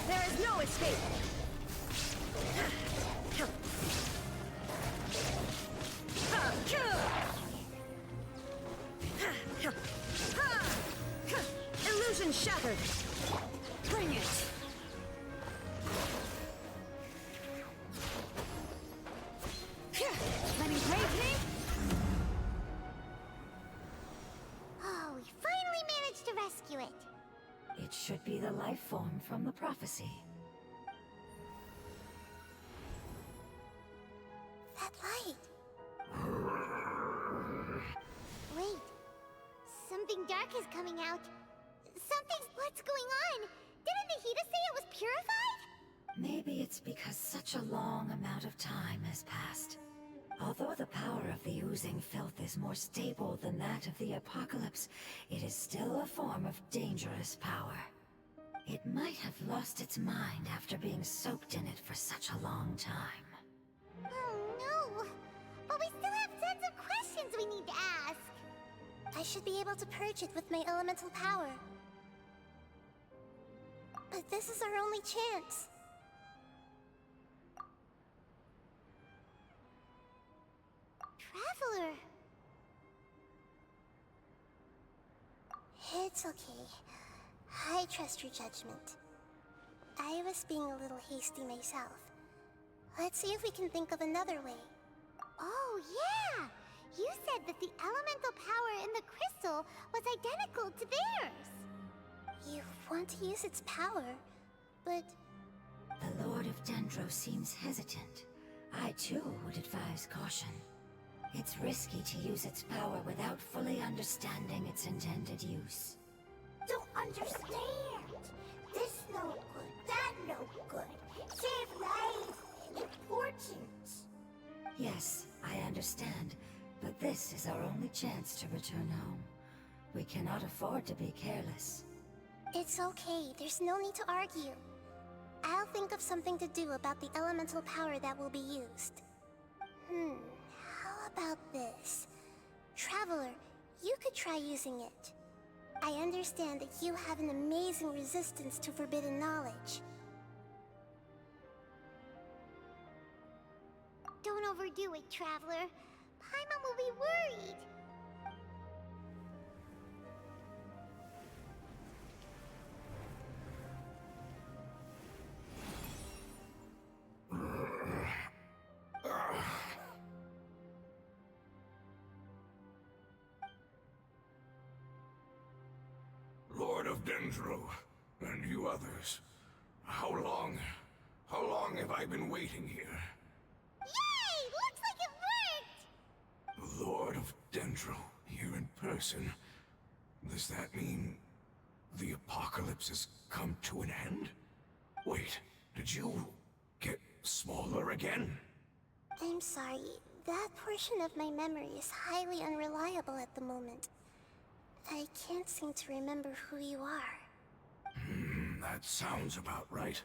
There is no escape! Illusion shattered! Bring it! Letting brave me? Oh, we finally managed to rescue it. It should be the life form from the prophecy. That light. Wait. Something dark is coming out. What's going on? Didn't Nahida say it was purified? Maybe it's because such a long amount of time has passed. Although the power of the oozing filth is more stable than that of the apocalypse, it is still a form of dangerous power. It might have lost its mind after being soaked in it for such a long time. Oh no! But we still have tons of questions we need to ask! I should be able to purge it with my elemental power. But this is our only chance. Traveler! It's okay. I trust your judgment. I was being a little hasty myself. Let's see if we can think of another way. Oh yeah! You said that the elemental power in the crystal was identical to theirs! You want to use its power, but... The Lord of Dendro seems hesitant. I too would advise caution. It's risky to use its power without fully understanding its intended use. Don't understand. This no good, that no good. Save lives is important. Yes, I understand, but this is our only chance to return home. We cannot afford to be careless. It's okay, there's no need to argue. I'll think of something to do about the elemental power that will be used. How about this? Traveler, you could try using it. I understand that you have an amazing resistance to forbidden knowledge. Don't overdo it, Traveler. Paimon will be worried. Lord of Dendro, and you others, how long have I been waiting here? Yay! Looks like it worked! The Lord of Dendro, here in person. Does that mean the apocalypse has come to an end? Wait, did you get smaller again? I'm sorry, that portion of my memory is highly unreliable at the moment. I can't seem to remember who you are. That sounds about right.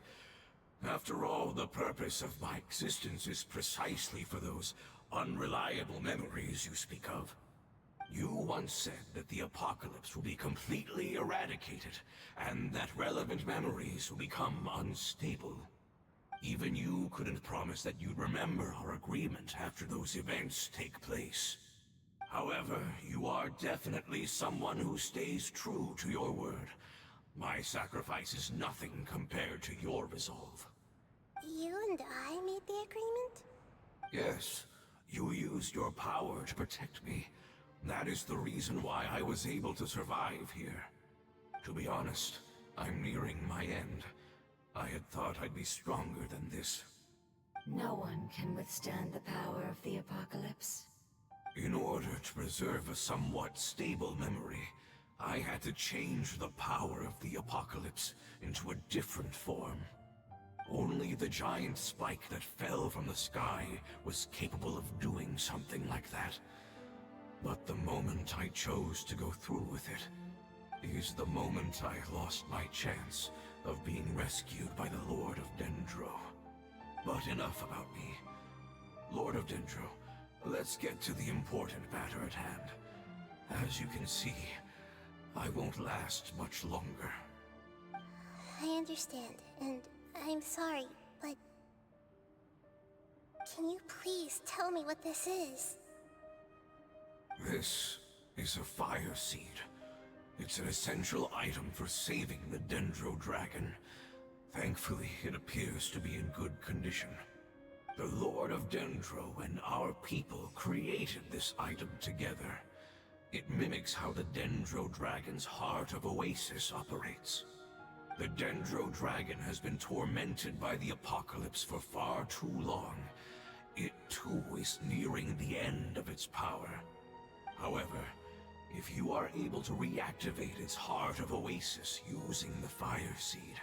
After all, the purpose of my existence is precisely for those unreliable memories you speak of. You once said that the apocalypse will be completely eradicated, and that relevant memories will become unstable. Even you couldn't promise that you'd remember our agreement after those events take place. However, you are definitely someone who stays true to your word. My sacrifice is nothing compared to your resolve. You and I made the agreement? Yes, you used your power to protect me. That is the reason why I was able to survive here. To be honest, I'm nearing my end. I had thought I'd be stronger than this. No one can withstand the power of the apocalypse. In order to preserve a somewhat stable memory, I had to change the power of the apocalypse into a different form. Only the giant spike that fell from the sky was capable of doing something like that. But the moment I chose to go through with it is the moment I lost my chance of being rescued by the Lord of Dendro. But enough about me. Lord of Dendro, let's get to the important matter at hand. As you can see, I won't last much longer. I understand, and I'm sorry, but... Can you please tell me what this is? This is a fire seed. It's an essential item for saving the Dendro dragon. Thankfully, it appears to be in good condition. The Lord of Dendro and our people created this item together. It mimics how the Dendro dragon's heart of Oasis operates. The Dendro dragon has been tormented by the apocalypse for far too long. It too is nearing the end of its power. However, if you are able to reactivate its heart of Oasis using the fire seed,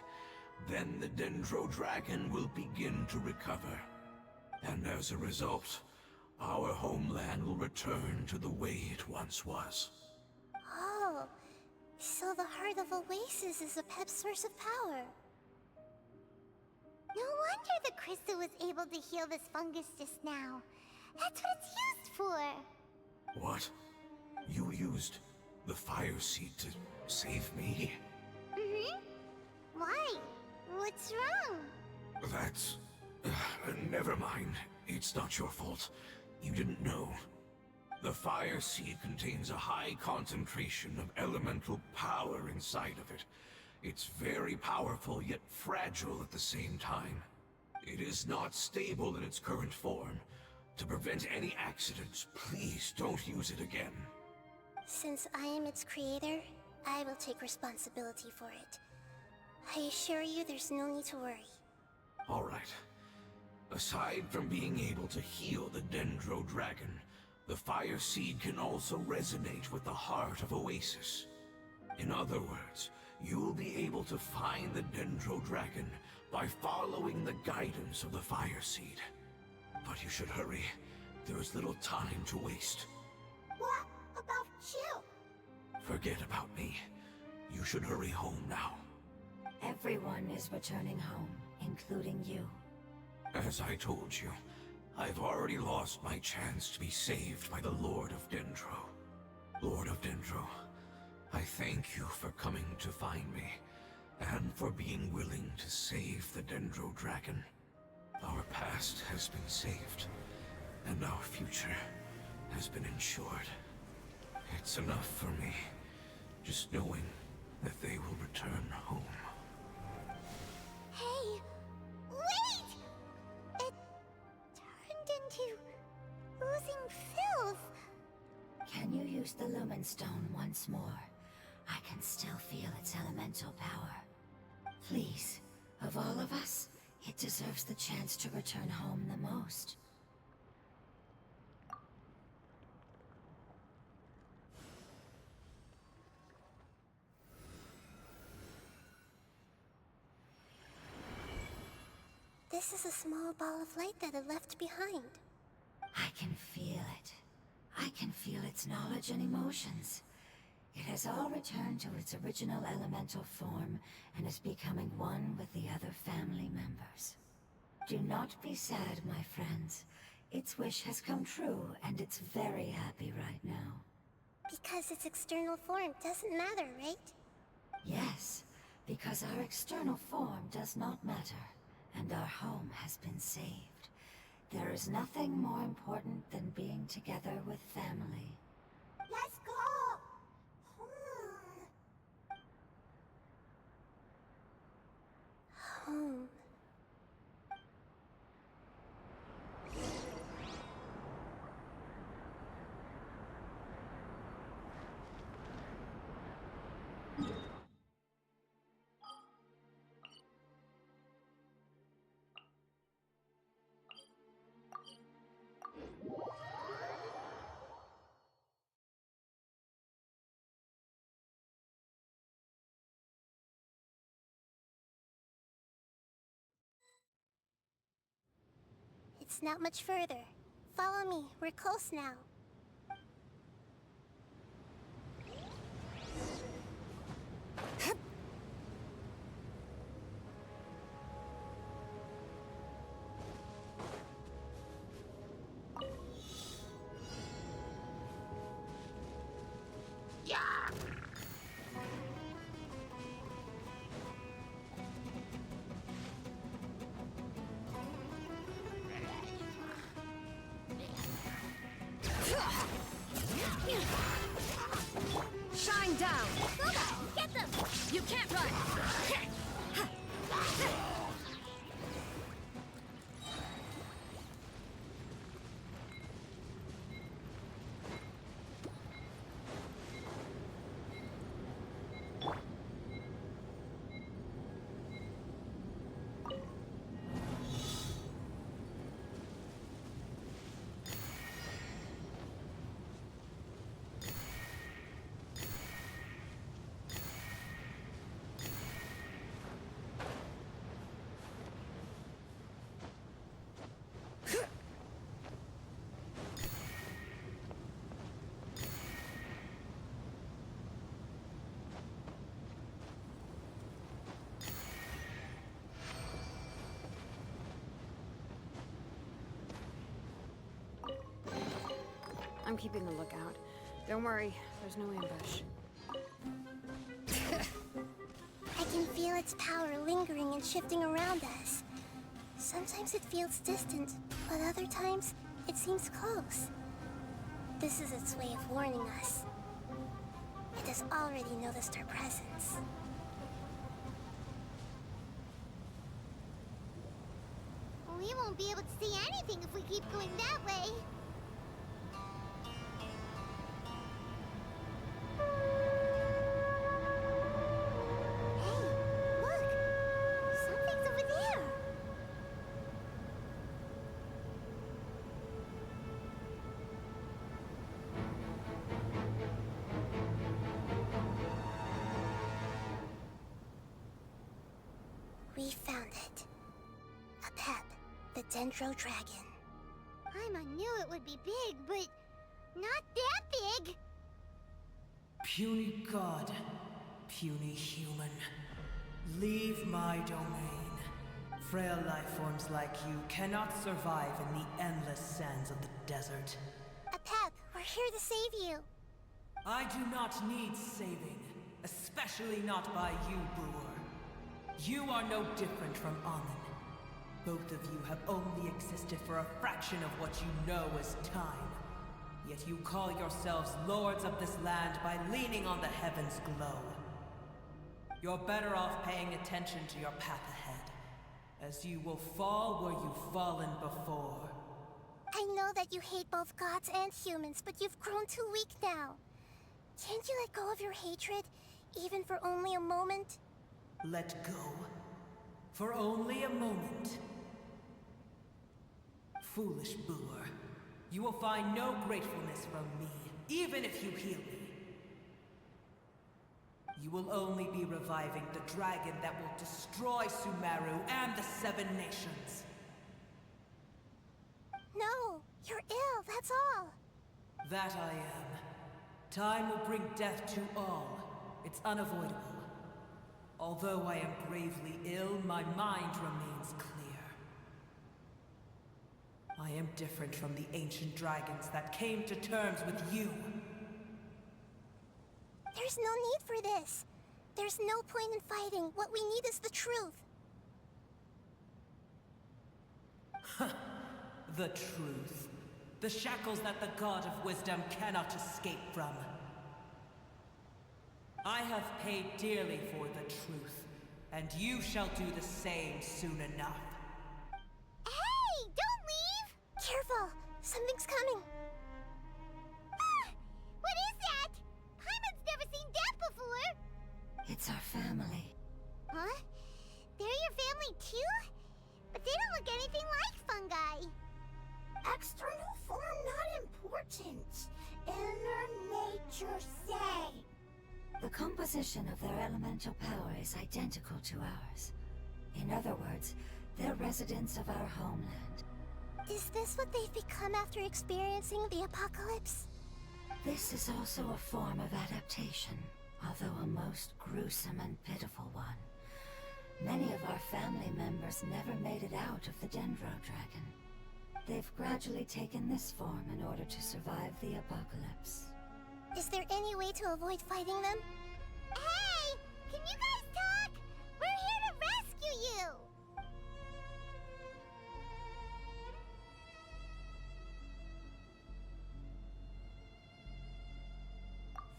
then the Dendro dragon will begin to recover. And as a result, our homeland will return to the way it once was. Oh, So the heart of Oasis is a pep source of power. No wonder the crystal was able to heal this fungus just now. That's what it's used for. What? You used the fire seed to save me? Mm-hmm. Why? What's wrong? That's... never mind. It's not your fault. You didn't know. The fire seed contains a high concentration of elemental power inside of it. It's very powerful, yet fragile at the same time. It is not stable in its current form. To prevent any accidents, please don't use it again. Since I am its creator, I will take responsibility for it. I assure you there's no need to worry. All right. Aside from being able to heal the Dendro Dragon, the fire seed can also resonate with the heart of Oasis. In other words, you'll be able to find the Dendro Dragon by following the guidance of the fire seed. But you should hurry. There is little time to waste. What about you? Forget about me. You should hurry home now. Everyone is returning home, including you. As I told you, I've already lost my chance to be saved by the Lord of Dendro. Lord of Dendro, I thank you for coming to find me, and for being willing to save the Dendro Dragon. Our past has been saved, and our future has been ensured. It's enough for me, just knowing that they will return home. Hey, wait! It turned into oozing filth. Can you use the Lumen Stone once more? I can still feel its elemental power. Please, of all of us, it deserves the chance to return home the most. This is a small ball of light that it left behind. I can feel it. I can feel its knowledge and emotions. It has all returned to its original elemental form and is becoming one with the other family members. Do not be sad, my friends. Its wish has come true, and it's very happy right now. Because its external form doesn't matter, right? Yes, because our external form does not matter, and our home has been saved. There is nothing more important than being together with family. Let's go! Home. It's not much further. Follow me, we're close now. I'm keeping a lookout. Don't worry, there's no ambush. I can feel its power lingering and shifting around us. Sometimes it feels distant, but other times it seems close. This is its way of warning us. It has already noticed our presence. We won't be able to see anything if we keep going that way. Hey, look! Something's over there! We found it. A pep, the Dendro Dragon. Paimon knew it would be big, but not that big! Puny god, puny human, leave my domain. Frail life forms like you cannot survive in the endless sands of the desert. A pep, we're here to save you. I do not need saving, especially not by you, brewer. You are no different from Amun. Both of you have only existed for a fraction of what you know as time. Yet you call yourselves lords of this land by leaning on the heavens' glow. You're better off paying attention to your path ahead, as you will fall where you've fallen before. I know that you hate both gods and humans, but you've grown too weak now. Can't you let go of your hatred, even for only a moment? Let go? For only a moment? Foolish brewer. You will find no gratefulness from me, even if you heal me. You will only be reviving the dragon that will destroy Sumeru and the Seven Nations. No, you're ill, that's all. That I am. Time will bring death to all. It's unavoidable. Although I am gravely ill, my mind remains clear. I am different from the ancient dragons that came to terms with you. There's no need for this. There's no point in fighting. What we need is the truth. The truth. The shackles that the God of Wisdom cannot escape from. I have paid dearly for the truth, and you shall do the same soon enough. Hey, don't leave! Careful, something's coming. Ah, what is that? Paimon's never seen that before! It's our family. Huh? They're your family too? But they don't look anything like fungi. External form not important. Inner nature say. The composition of their elemental power is identical to ours. In other words, they're residents of our homeland. Is this what they've become after experiencing the apocalypse? This is also a form of adaptation, although a most gruesome and pitiful one. Many of our family members never made it out of the Dendro Dragon. They've gradually taken this form in order to survive the apocalypse. Is there any way to avoid fighting them? Hey! Can you guys talk? We're here to rescue you!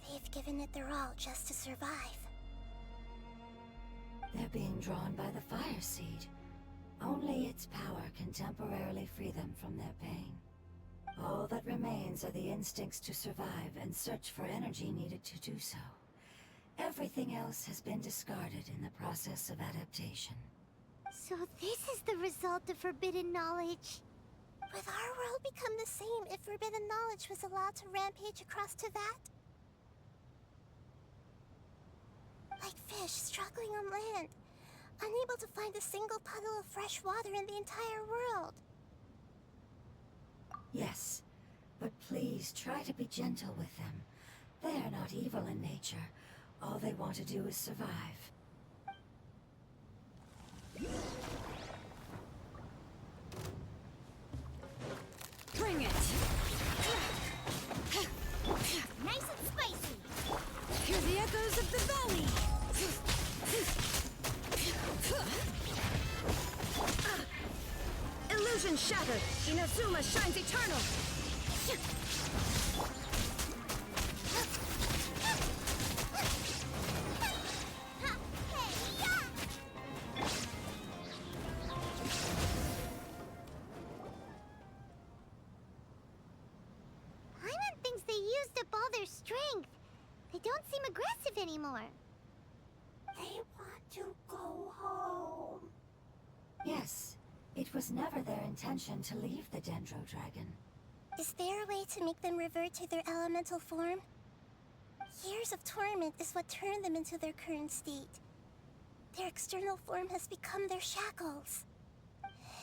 They've given it their all just to survive. They're being drawn by the Fire Seed. Only its power can temporarily free them from their pain. All that remains are the instincts to survive and search for energy needed to do so. Everything else has been discarded in the process of adaptation. So this is the result of forbidden knowledge. Would our world become the same if forbidden knowledge was allowed to rampage across Teyvat? Like fish struggling on land, unable to find a single puddle of fresh water in the entire world. Yes, but please try to be gentle with them. They are not evil in nature. All they want to do is survive. Bring it! of the valley! Illusion shattered! Inazuma shines eternal! Paimon thinks they used up all their strength. They don't seem aggressive anymore. They want to go home. Yes, it was never their intention to leave the Dendro Dragon. Is there a way to make them revert to their elemental form? Years of torment is what turned them into their current state. Their external form has become their shackles.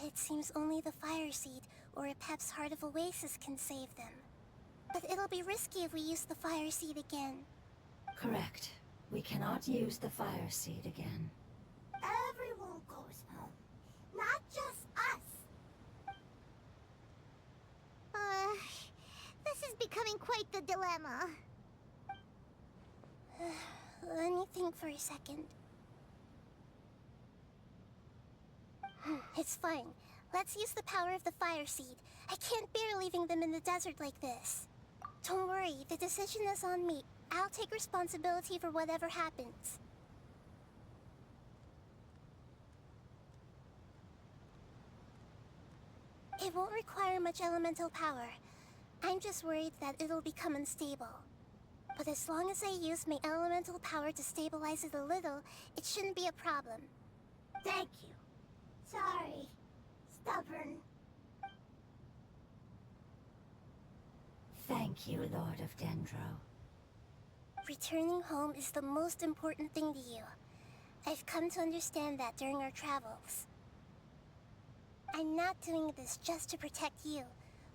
It seems only the Fire Seed or Epep's Heart of Oasis can save them. But it'll be risky if we use the Fire Seed again. Correct. We cannot use the Fire Seed again. Everyone goes home, not just us. This is becoming quite the dilemma. Let me think for a second. It's fine. Let's use the power of the Fire Seed. I can't bear leaving them in the desert like this. Don't worry, the decision is on me. I'll take responsibility for whatever happens. It won't require much elemental power. I'm just worried that it'll become unstable. But as long as I use my elemental power to stabilize it a little, it shouldn't be a problem. Thank you. Sorry. Stubborn. Thank you, Lord of Dendro. Returning home is the most important thing to you. I've come to understand that during our travels. I'm not doing this just to protect you,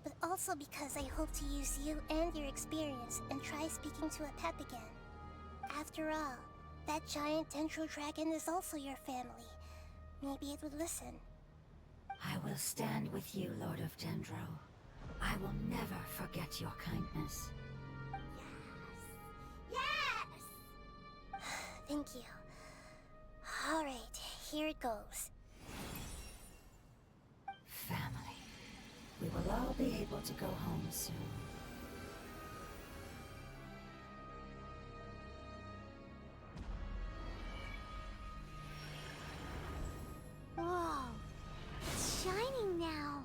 but also because I hope to use you and your experience and try speaking to Epep again. After all, that giant Dendro dragon is also your family. Maybe it would listen. I will stand with you, Lord of Dendro. I will never forget your kindness. Yes! Thank you. Alright, here it goes. Family. We will all be able to go home soon. Whoa, it's shining now.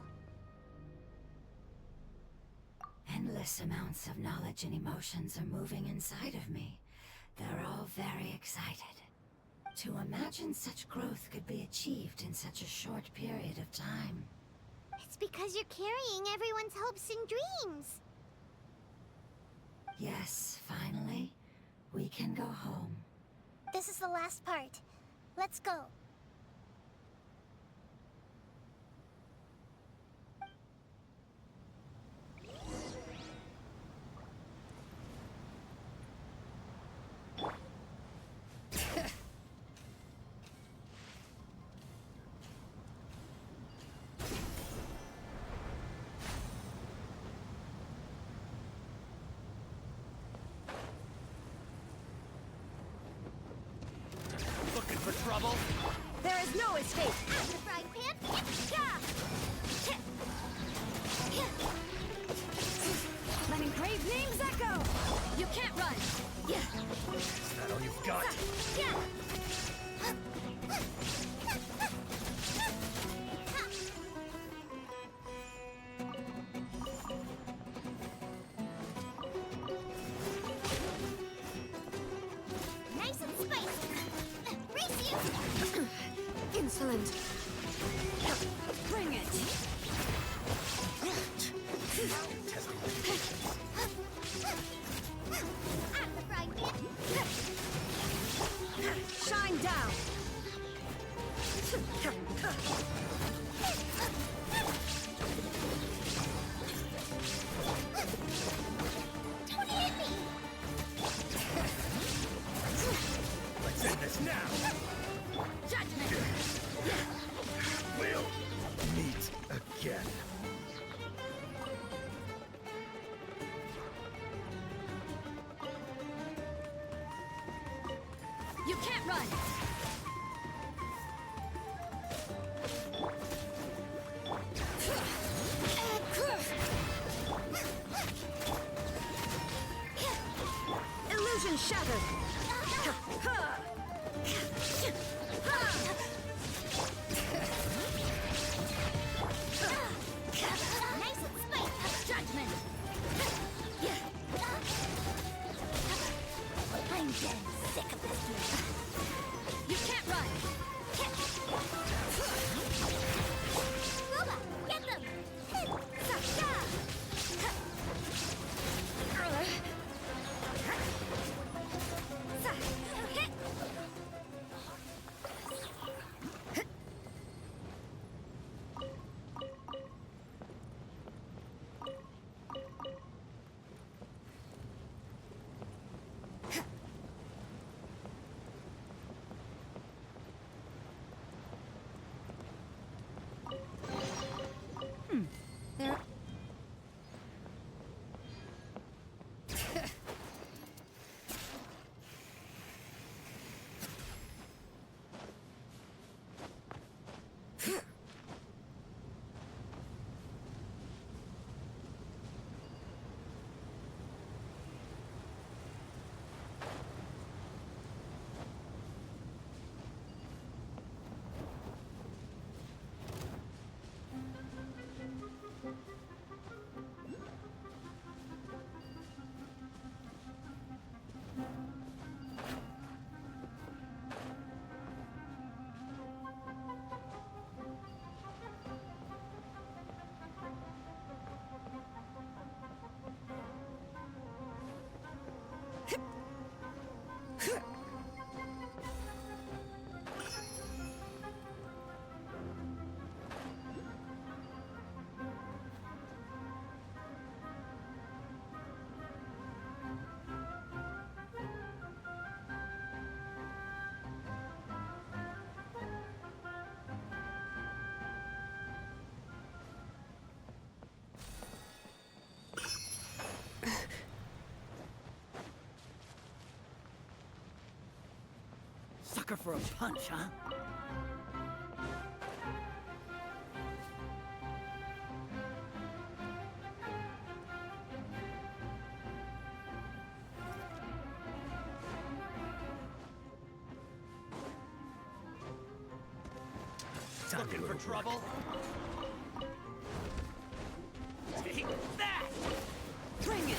Endless amounts of knowledge and emotions are moving inside of me. They're all very excited. To imagine such growth could be achieved in such a short period of time. It's because you're carrying everyone's hopes and dreams. Yes, finally, we can go home. This is the last part. Let's go. Looking for trouble? There is no escape! At the frying pan. Let engraved names echo! You can't run! Is that all you've got? Nice and spicy. Race you. Insolent! Bring it! Testing my patience. At the frying pan. Shine down! Don't hit me. Let's end this now. Judgment! We'll meet again. Illusion shattered! Nice and spicy! Judgment! I'm getting sick of this game. You can't run! Ruba, get them! There... Sucker for a punch, huh? Looking for trouble? Take that! Bring it!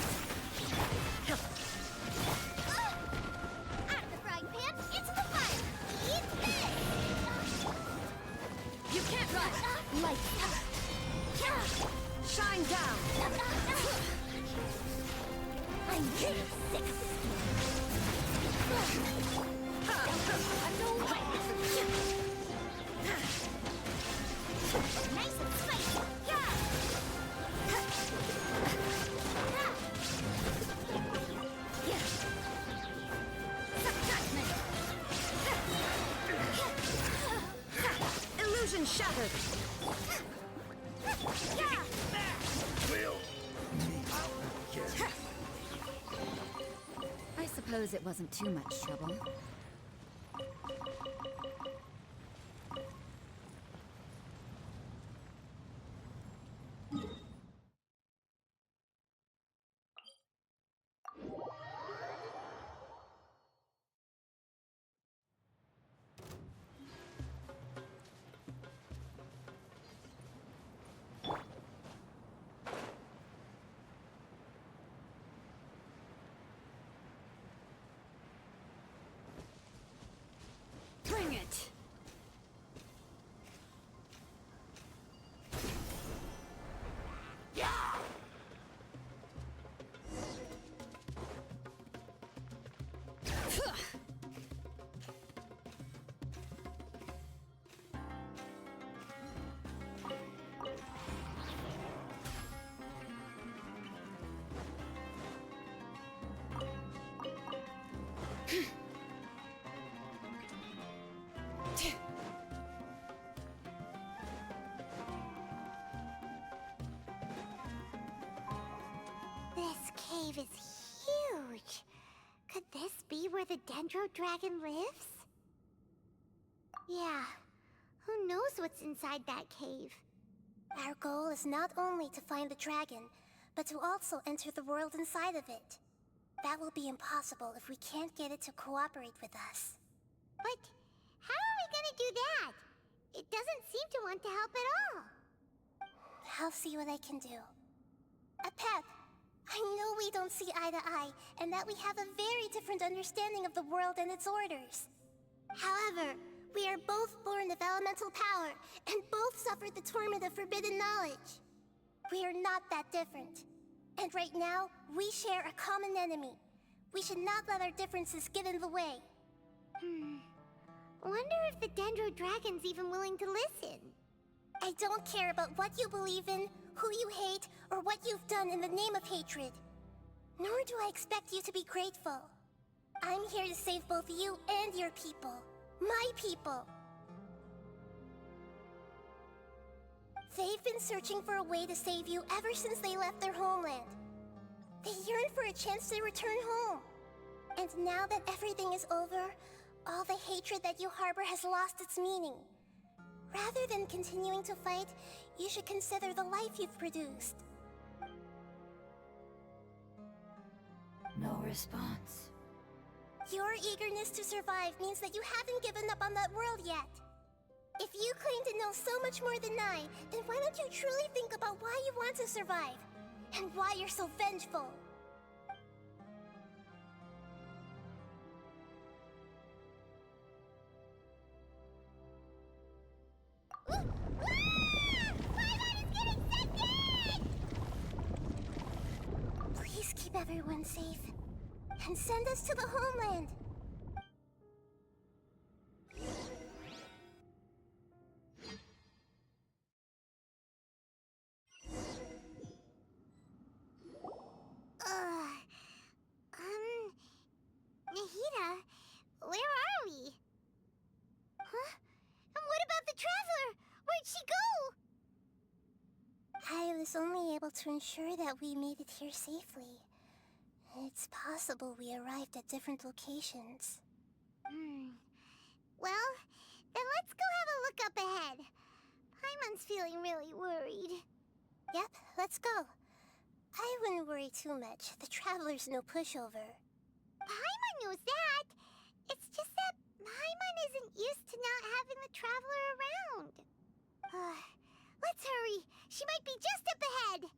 Out of the frying pan, into the fire! Eat this! You can't run! Light! Shine down! I'm getting sick of this game. No way! Nice and spicy! Illusion shattered! We'll meet again. I suppose it wasn't too much trouble. Bring it! This cave is huge. Could this be where the Dendro Dragon lives? Yeah. Who knows what's inside that cave? Our goal is not only to find the dragon, but to also enter the world inside of it. that will be impossible if we can't get it to cooperate with us. But how are we gonna do that? It doesn't seem to want to help at all. I'll see what I can do. Pep, I know we don't see eye to eye, and that we have a very different understanding of the world and its orders. However, we are both born of elemental power, and both suffered the torment of forbidden knowledge. We are not that different. And right now, we share a common enemy. We should not let our differences get in the way. Wonder if the Dendro Dragon's even willing to listen. I don't care about what you believe in, who you hate, or what you've done in the name of hatred. Nor do I expect you to be grateful. I'm here to save both you and your people. My people. They've been searching for a way to save you ever since they left their homeland. They yearn for a chance to return home. And now that everything is over, all the hatred that you harbor has lost its meaning. Rather than continuing to fight, you should consider the life you've produced. No response. Your eagerness to survive means that you haven't given up on that world yet. If you claim to know so much more than I, then why don't you truly think about why you want to survive? And why you're so vengeful? Please keep everyone safe. And send us to the homeland. Nahida, where are we? Huh? And what about the Traveler? Where'd she go? I was only able to ensure that we made it here safely. It's possible we arrived at different locations. Well, then let's go have a look up ahead. Paimon's feeling really worried. Yep, let's go. I wouldn't worry too much. The Traveler's no pushover. Paimon knows that. It's just that Paimon isn't used to not having the Traveler around. Let's hurry. She might be just up ahead.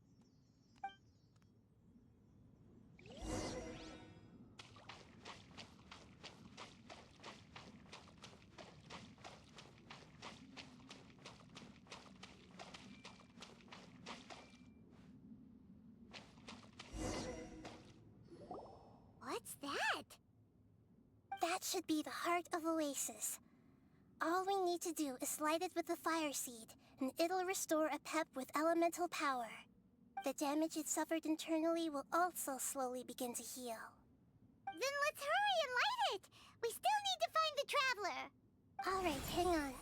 What's that? That should be the heart of Oasis. All we need to do is light it with the fire seed, and it'll restore a pep with elemental power. The damage it suffered internally will also slowly begin to heal. Then let's hurry and light it! We still need to find the Traveler! Alright, hang on.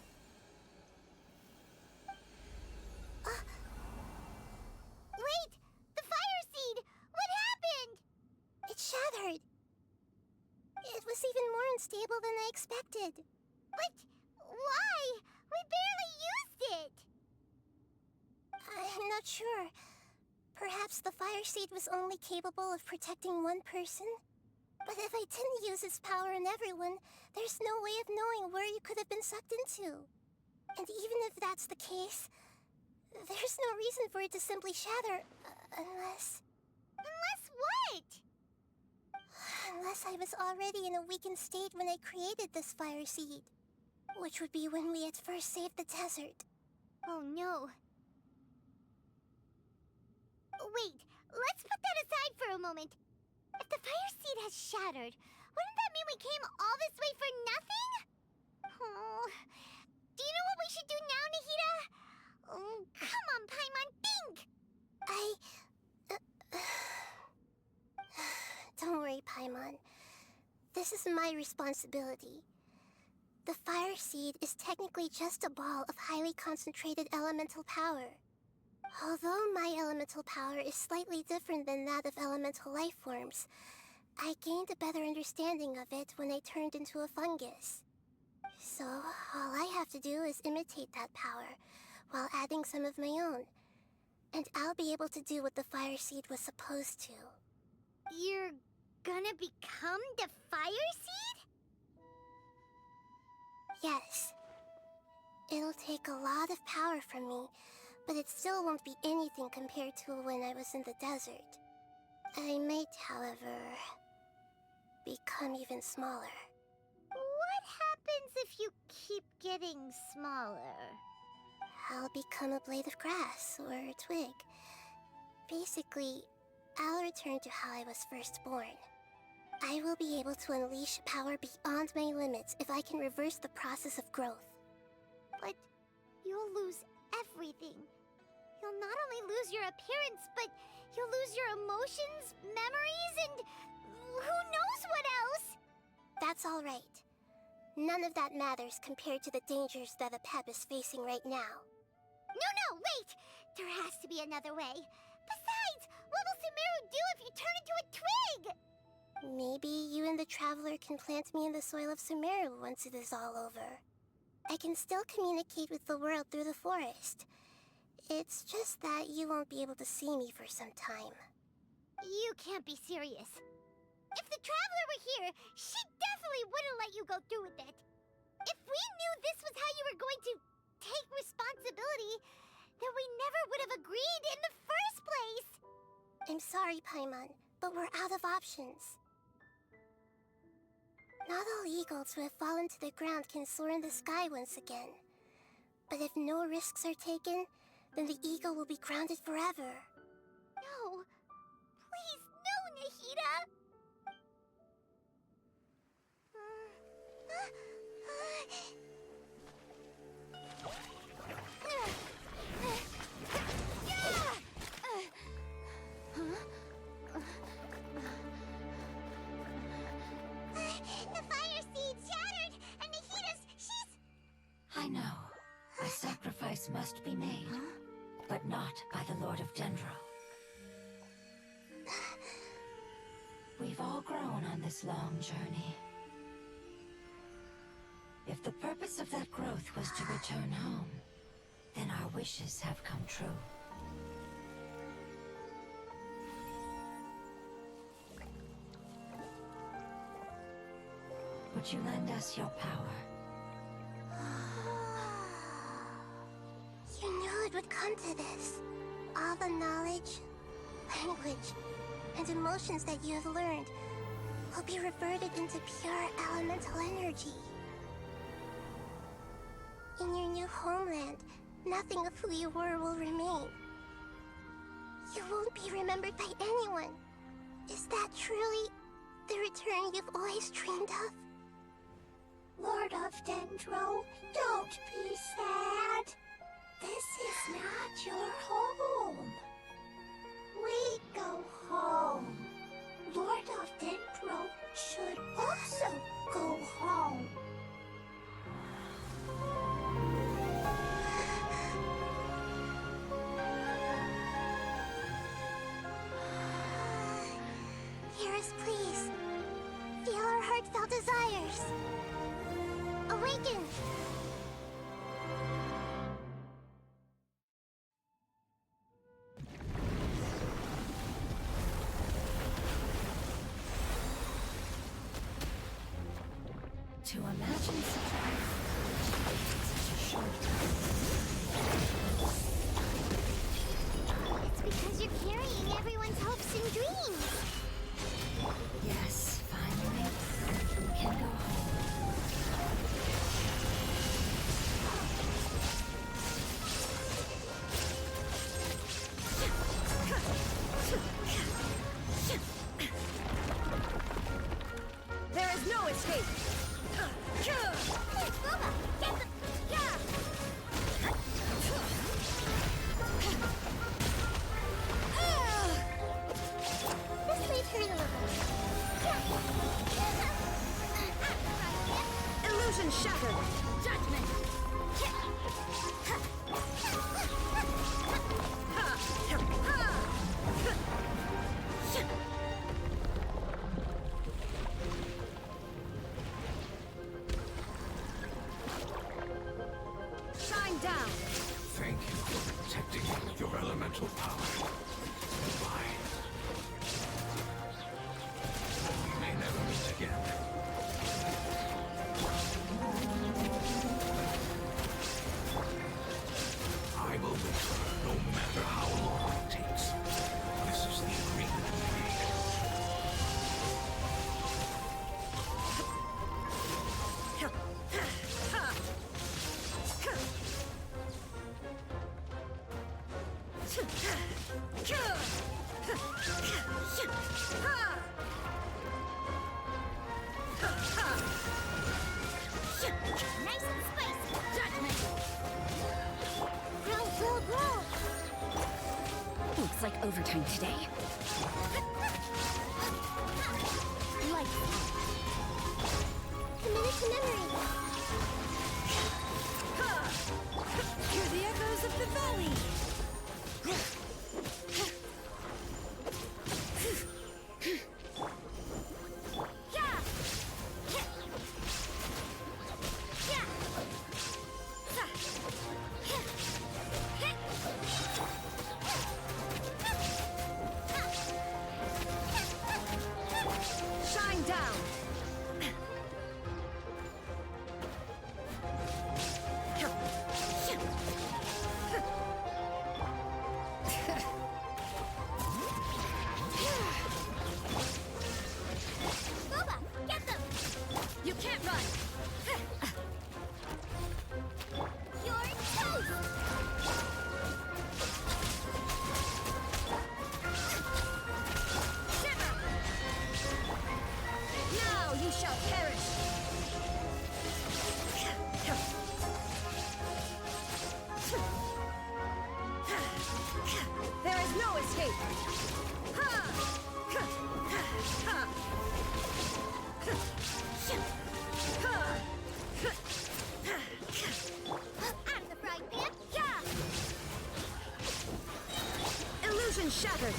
Wait! The fire seed! What happened? It shattered. It was even more unstable than I expected. But why? We barely used it! I'm not sure. Perhaps the fire seed was only capable of protecting one person? But if I didn't use its power on everyone, there's no way of knowing where you could have been sucked into. And even if that's the case, there's no reason for it to simply shatter, unless... Unless what? Unless I was already in a weakened state when I created this fire seed. Which would be when we had first saved the desert. Oh no. Wait, let's put that aside for a moment. If the fire seed has shattered, wouldn't that mean we came all this way for nothing? Oh, do you know what we should do now, Nahida? Oh, come on, Paimon, think! Don't worry, Paimon. This is my responsibility. The fire seed is technically just a ball of highly concentrated elemental power. Although my elemental power is slightly different than that of elemental life forms, I gained a better understanding of it when I turned into a fungus. So, all I have to do is imitate that power, while adding some of my own. And I'll be able to do what the fire seed was supposed to. You're gonna become the Fire Seed? Yes. It'll take a lot of power from me, but it still won't be anything compared to when I was in the desert. I might, however, become even smaller. What happens if you keep getting smaller? I'll become a blade of grass or a twig. Basically, I'll return to how I was first born. I will be able to unleash power beyond my limits if I can reverse the process of growth. But you'll lose everything. You'll not only lose your appearance, but you'll lose your emotions, memories, and who knows what else? That's all right. None of that matters compared to the dangers that the Pep is facing right now. No, wait! There has to be another way. Besides, what will Sumeru do if you turn into a twig? Maybe you and the Traveler can plant me in the soil of Sumeru once it is all over. I can still communicate with the world through the forest. It's just that you won't be able to see me for some time. You can't be serious. If the Traveler were here, she definitely wouldn't let you go through with it. If we knew this was how you were going to take responsibility, then we never would have agreed in the first place. I'm sorry, Paimon, but we're out of options. Not all eagles who have fallen to the ground can soar in the sky once again. But if no risks are taken, then the eagle will be grounded forever. No. Please, no, Nahida! The Fire Seed shattered, and she's... I know. A sacrifice must be made, but not by the Lord of Dendro. We've all grown on this long journey. If the purpose of that growth was to return home, then our wishes have come true. Would you lend us your power? You knew it would come to this. All the knowledge, language, and emotions that you have learned will be reverted into pure elemental energy. In your new homeland, nothing of who you were will remain. You won't be remembered by anyone. Is that truly the return you've always dreamed of? Lord of Dendro, don't be sad. This is not your home. We go home. Lord of Dendro should also go home. Hear us, please. Feel our heartfelt desires. Awaken! To imagine such a short time. It's because you're carrying everyone's hopes and dreams. Yes, finally, we can go home. There is no escape! Booba, get the... This may hurt a little. Illusion shattered! Judgment! Shine down! Thank you for protecting me with your elemental power. Goodbye. Nice and spicy. Judgment. Growl, growl, growl. Looks like overtime today. Light. Committed to memory. Hear the echoes of the valley. Shine down! Boba, get them. You can't run! You're toast. Shiver! Now you shall perish! There is no escape! Out of the frying pan. Illusion shattered!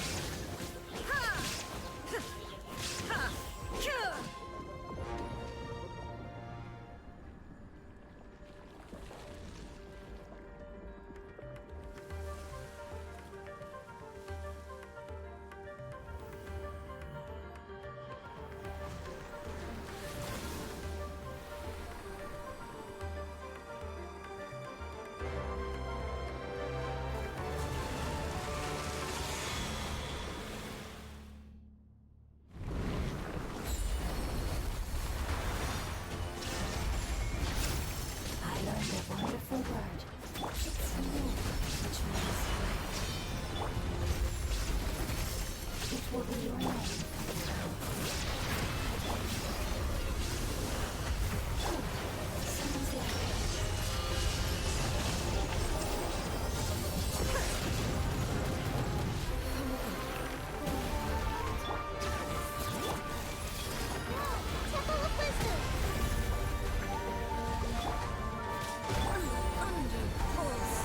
I learned a wonderful word. It's a move, which means right. It will be your name. Sounds like Temple of Wisdom. Under pulse.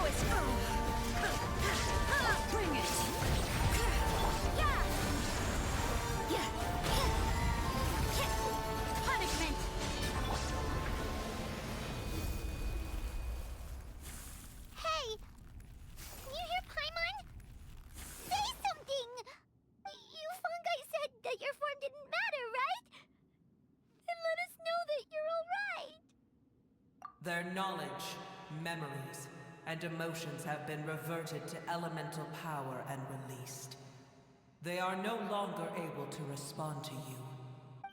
this! Bring it! Punishment! Hey! Can you hear Paimon? Say something! You fungi said that your form didn't matter, right? Then let us know that you're alright! Their knowledge, memories, and emotions have been reverted to elemental power and released. They are no longer able to respond to you.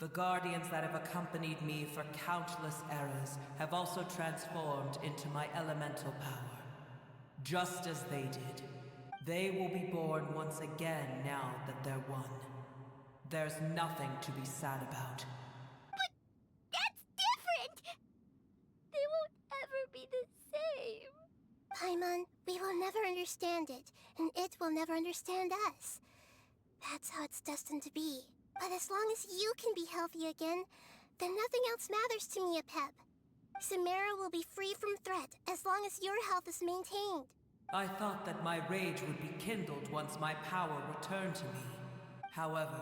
The guardians that have accompanied me for countless eras have also transformed into my elemental power. Just as they did. They will be born once again now that they're one. There's nothing to be sad about. But that's different! They won't ever be the same. Paimon, we will never understand it, and it will never understand us. That's how it's destined to be. But as long as you can be healthy again, then nothing else matters to me, Apep. Samara will be free from threat as long as your health is maintained. I thought that my rage would be kindled once my power returned to me. However,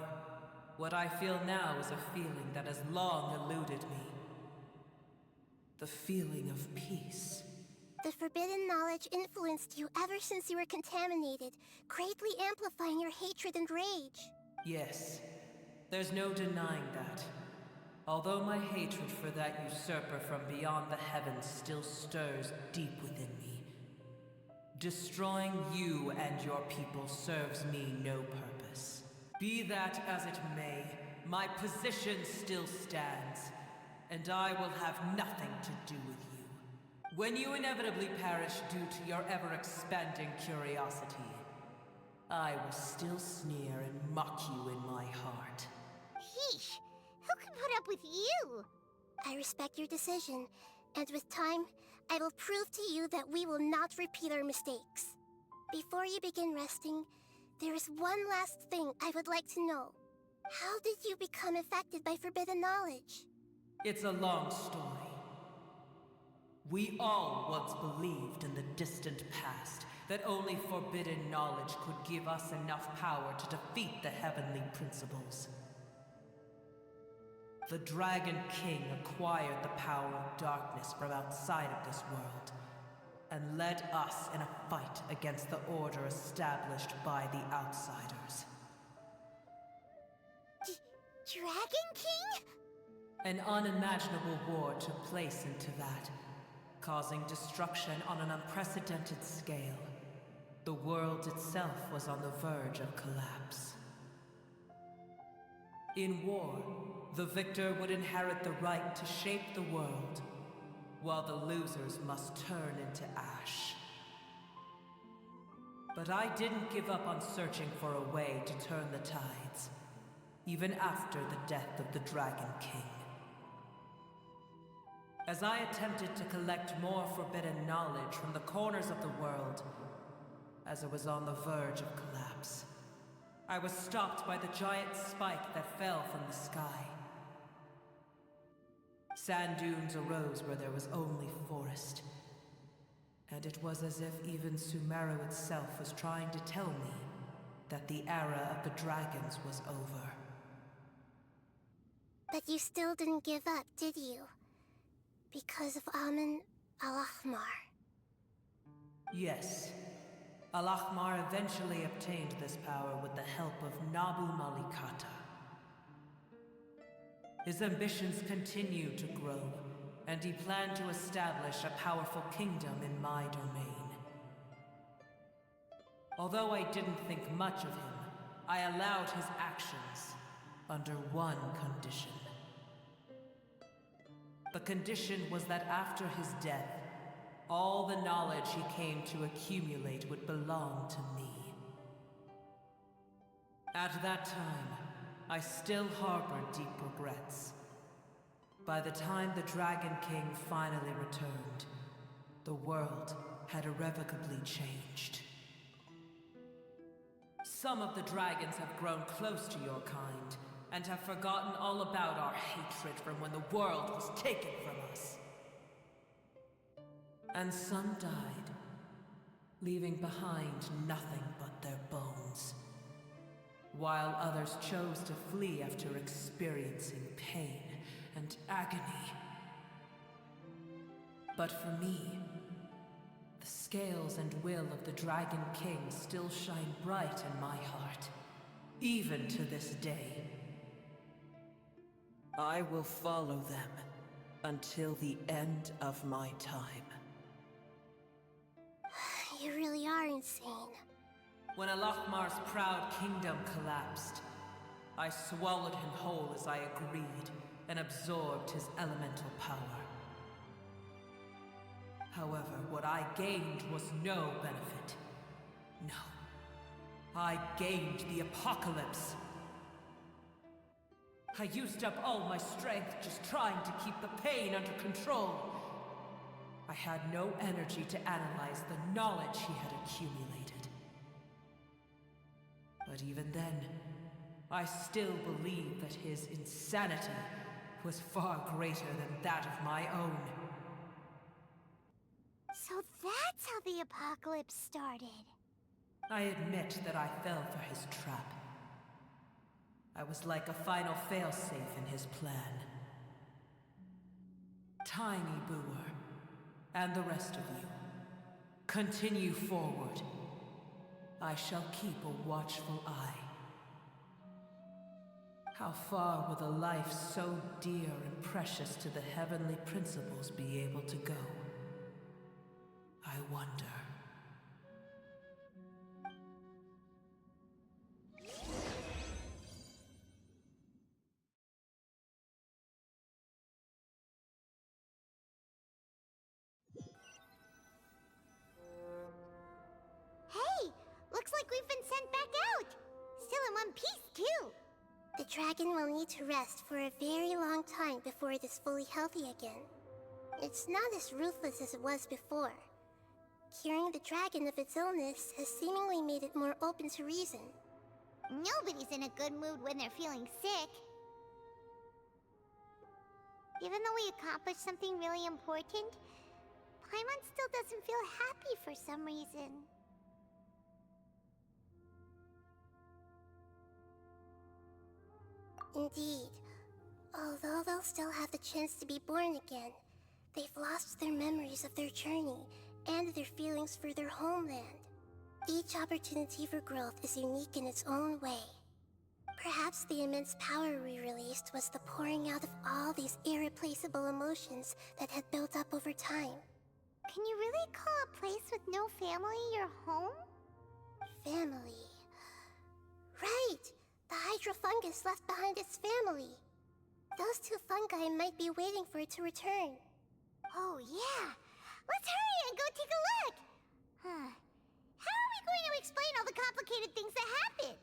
what I feel now is a feeling that has long eluded me. The feeling of peace. The forbidden knowledge influenced you ever since you were contaminated, greatly amplifying your hatred and rage. Yes, there's no denying that. Although my hatred for that usurper from beyond the heavens still stirs deep within me. Destroying you and your people serves me no purpose. Be that as it may, my position still stands, and I will have nothing to do with you. When you inevitably perish due to your ever-expanding curiosity, I will still sneer and mock you in my heart. Yeesh! Who can put up with you? I respect your decision, and with time, I will prove to you that we will not repeat our mistakes. Before you begin resting, there is one last thing I would like to know. How did you become affected by forbidden knowledge? It's a long story. We all once believed in the distant past that only forbidden knowledge could give us enough power to defeat the heavenly principles. The Dragon King acquired the power of darkness from outside of this world, and led us in a fight against the order established by the outsiders. Dragon King? An unimaginable war took place into that, causing destruction on an unprecedented scale. The world itself was on the verge of collapse. In war, the victor would inherit the right to shape the world, while the losers must turn into ash. But I didn't give up on searching for a way to turn the tides, even after the death of the Dragon King. As I attempted to collect more forbidden knowledge from the corners of the world, as it was on the verge of collapse, I was stopped by the giant spike that fell from the sky. Sand dunes arose where there was only forest, and it was as if even Sumeru itself was trying to tell me that the era of the dragons was over. But you still didn't give up, did you? Because of Amun Al-Ahmar. Yes. Al-Ahmar eventually obtained this power with the help of Nabu Malikata. His ambitions continued to grow, and he planned to establish a powerful kingdom in my domain. Although I didn't think much of him, I allowed his actions under one condition. The condition was that after his death, all the knowledge he came to accumulate would belong to me. At that time, I still harbored deep regrets. By the time the Dragon King finally returned, the world had irrevocably changed. Some of the dragons have grown close to your kind, and have forgotten all about our hatred from when the world was taken from us. And some died, leaving behind nothing but their bones, while others chose to flee after experiencing pain and agony. But for me, the scales and will of the Dragon King still shine bright in my heart, even to this day. I will follow them until the end of my time. You really are insane. When Alachmar's proud kingdom collapsed, I swallowed him whole as I agreed and absorbed his elemental power. However, what I gained was no benefit. No. I gained the apocalypse. I used up all my strength just trying to keep the pain under control. I had no energy to analyze the knowledge he had accumulated. But even then, I still believed that his insanity was far greater than that of my own. So that's how the apocalypse started. I admit that I fell for his trap. I was like a final failsafe in his plan. Tiny Booer, and the rest of you, continue forward. I shall keep a watchful eye. How far will a life so dear and precious to the heavenly principles be able to go? I wonder. Hey! Looks like we've been sent back out! Still in one piece, too! The dragon will need to rest for a very long time before it is fully healthy again. It's not as ruthless as it was before. Curing the dragon of its illness has seemingly made it more open to reason. Nobody's in a good mood when they're feeling sick. Even though we accomplished something really important, Paimon still doesn't feel happy for some reason. Indeed. Although they'll still have the chance to be born again, they've lost their memories of their journey and their feelings for their homeland. Each opportunity for growth is unique in its own way. Perhaps the immense power we released was the pouring out of all these irreplaceable emotions that had built up over time. Can you really call a place with no family your home? Family. Right! The hydrofungus left behind its family. Those two fungi might be waiting for it to return. Oh yeah! Let's hurry and go take a look! Huh. How are we going to explain all the complicated things that happened?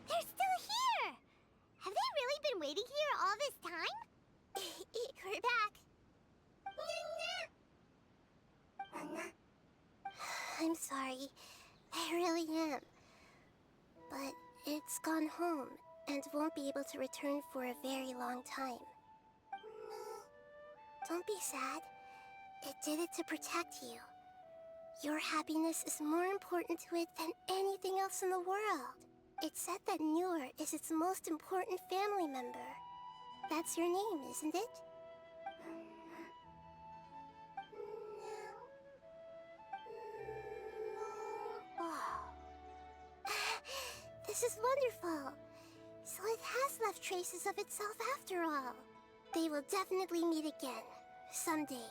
They're still here! Have they really been waiting here all this time? We're back. I'm sorry. I really am. But it's gone home and won't be able to return for a very long time. Don't be sad. It did it to protect you. Your happiness is more important to it than anything else in the world. It's said that Noor is its most important family member. That's your name, isn't it? Oh. This is wonderful. So it has left traces of itself after all. They will definitely meet again, someday.